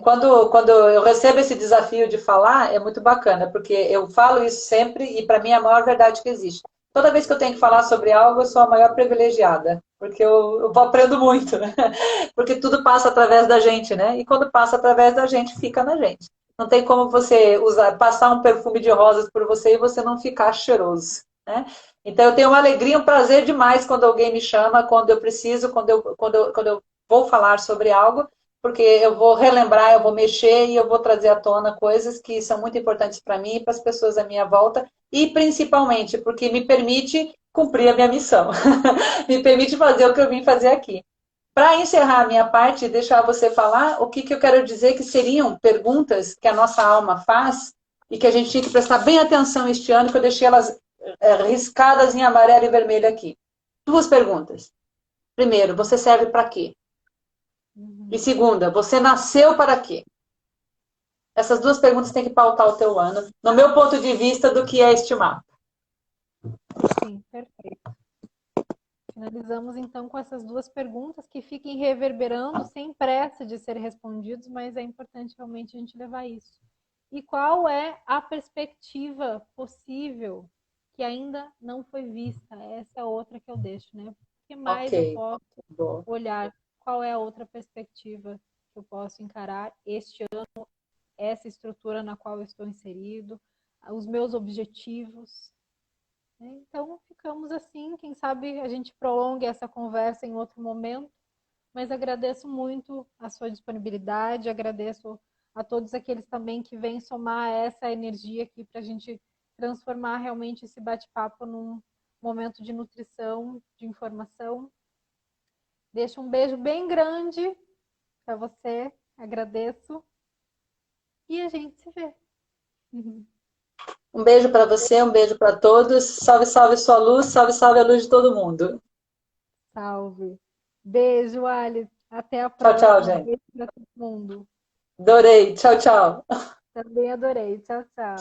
Quando eu recebo esse desafio de falar, é muito bacana, porque eu falo isso sempre e para mim é a maior verdade que existe. Toda vez que eu tenho que falar sobre algo, eu sou a maior privilegiada, porque eu aprendo muito, né? Porque tudo passa através da gente, né? E quando passa através da gente, fica na gente. Não tem como você passar um perfume de rosas por você e você não ficar cheiroso, né? Então eu tenho uma alegria, um prazer demais quando alguém me chama, quando eu preciso, quando eu vou falar sobre algo, porque eu vou relembrar, eu vou mexer e eu vou trazer à tona coisas que são muito importantes para mim e para as pessoas à minha volta, e principalmente porque me permite cumprir a minha missão, me permite fazer o que eu vim fazer aqui. Para encerrar a minha parte e deixar você falar, o que eu quero dizer que seriam perguntas que a nossa alma faz e que a gente tinha que prestar bem atenção este ano, que eu deixei elas riscadas em amarelo e vermelho aqui. Duas perguntas. Primeiro, você serve para quê? E segunda, você nasceu para quê? Essas duas perguntas têm que pautar o teu ano, no meu ponto de vista do que é este mapa. Sim, perfeito. Finalizamos então com essas duas perguntas que fiquem reverberando sem pressa de ser respondidos, mas é importante realmente a gente levar isso. E qual é a perspectiva possível que ainda não foi vista? Essa é outra que eu deixo, né? O que mais eu posso olhar? Qual é a outra perspectiva que eu posso encarar este ano, essa estrutura na qual eu estou inserido, os meus objetivos? Então, ficamos assim. Quem sabe a gente prolongue essa conversa em outro momento. Mas agradeço muito a sua disponibilidade, agradeço a todos aqueles também que vêm somar essa energia aqui para a gente transformar realmente esse bate-papo num momento de nutrição, de informação. Deixo um beijo bem grande para você, agradeço. E a gente se vê. Um beijo para você, um beijo para todos. Salve, salve sua luz, salve, salve a luz de todo mundo. Salve. Beijo, Alice. Até a Tchau, próxima. tchau, gente. Beijo para todo mundo. Adorei. Tchau, tchau. Também adorei. Tchau, tchau.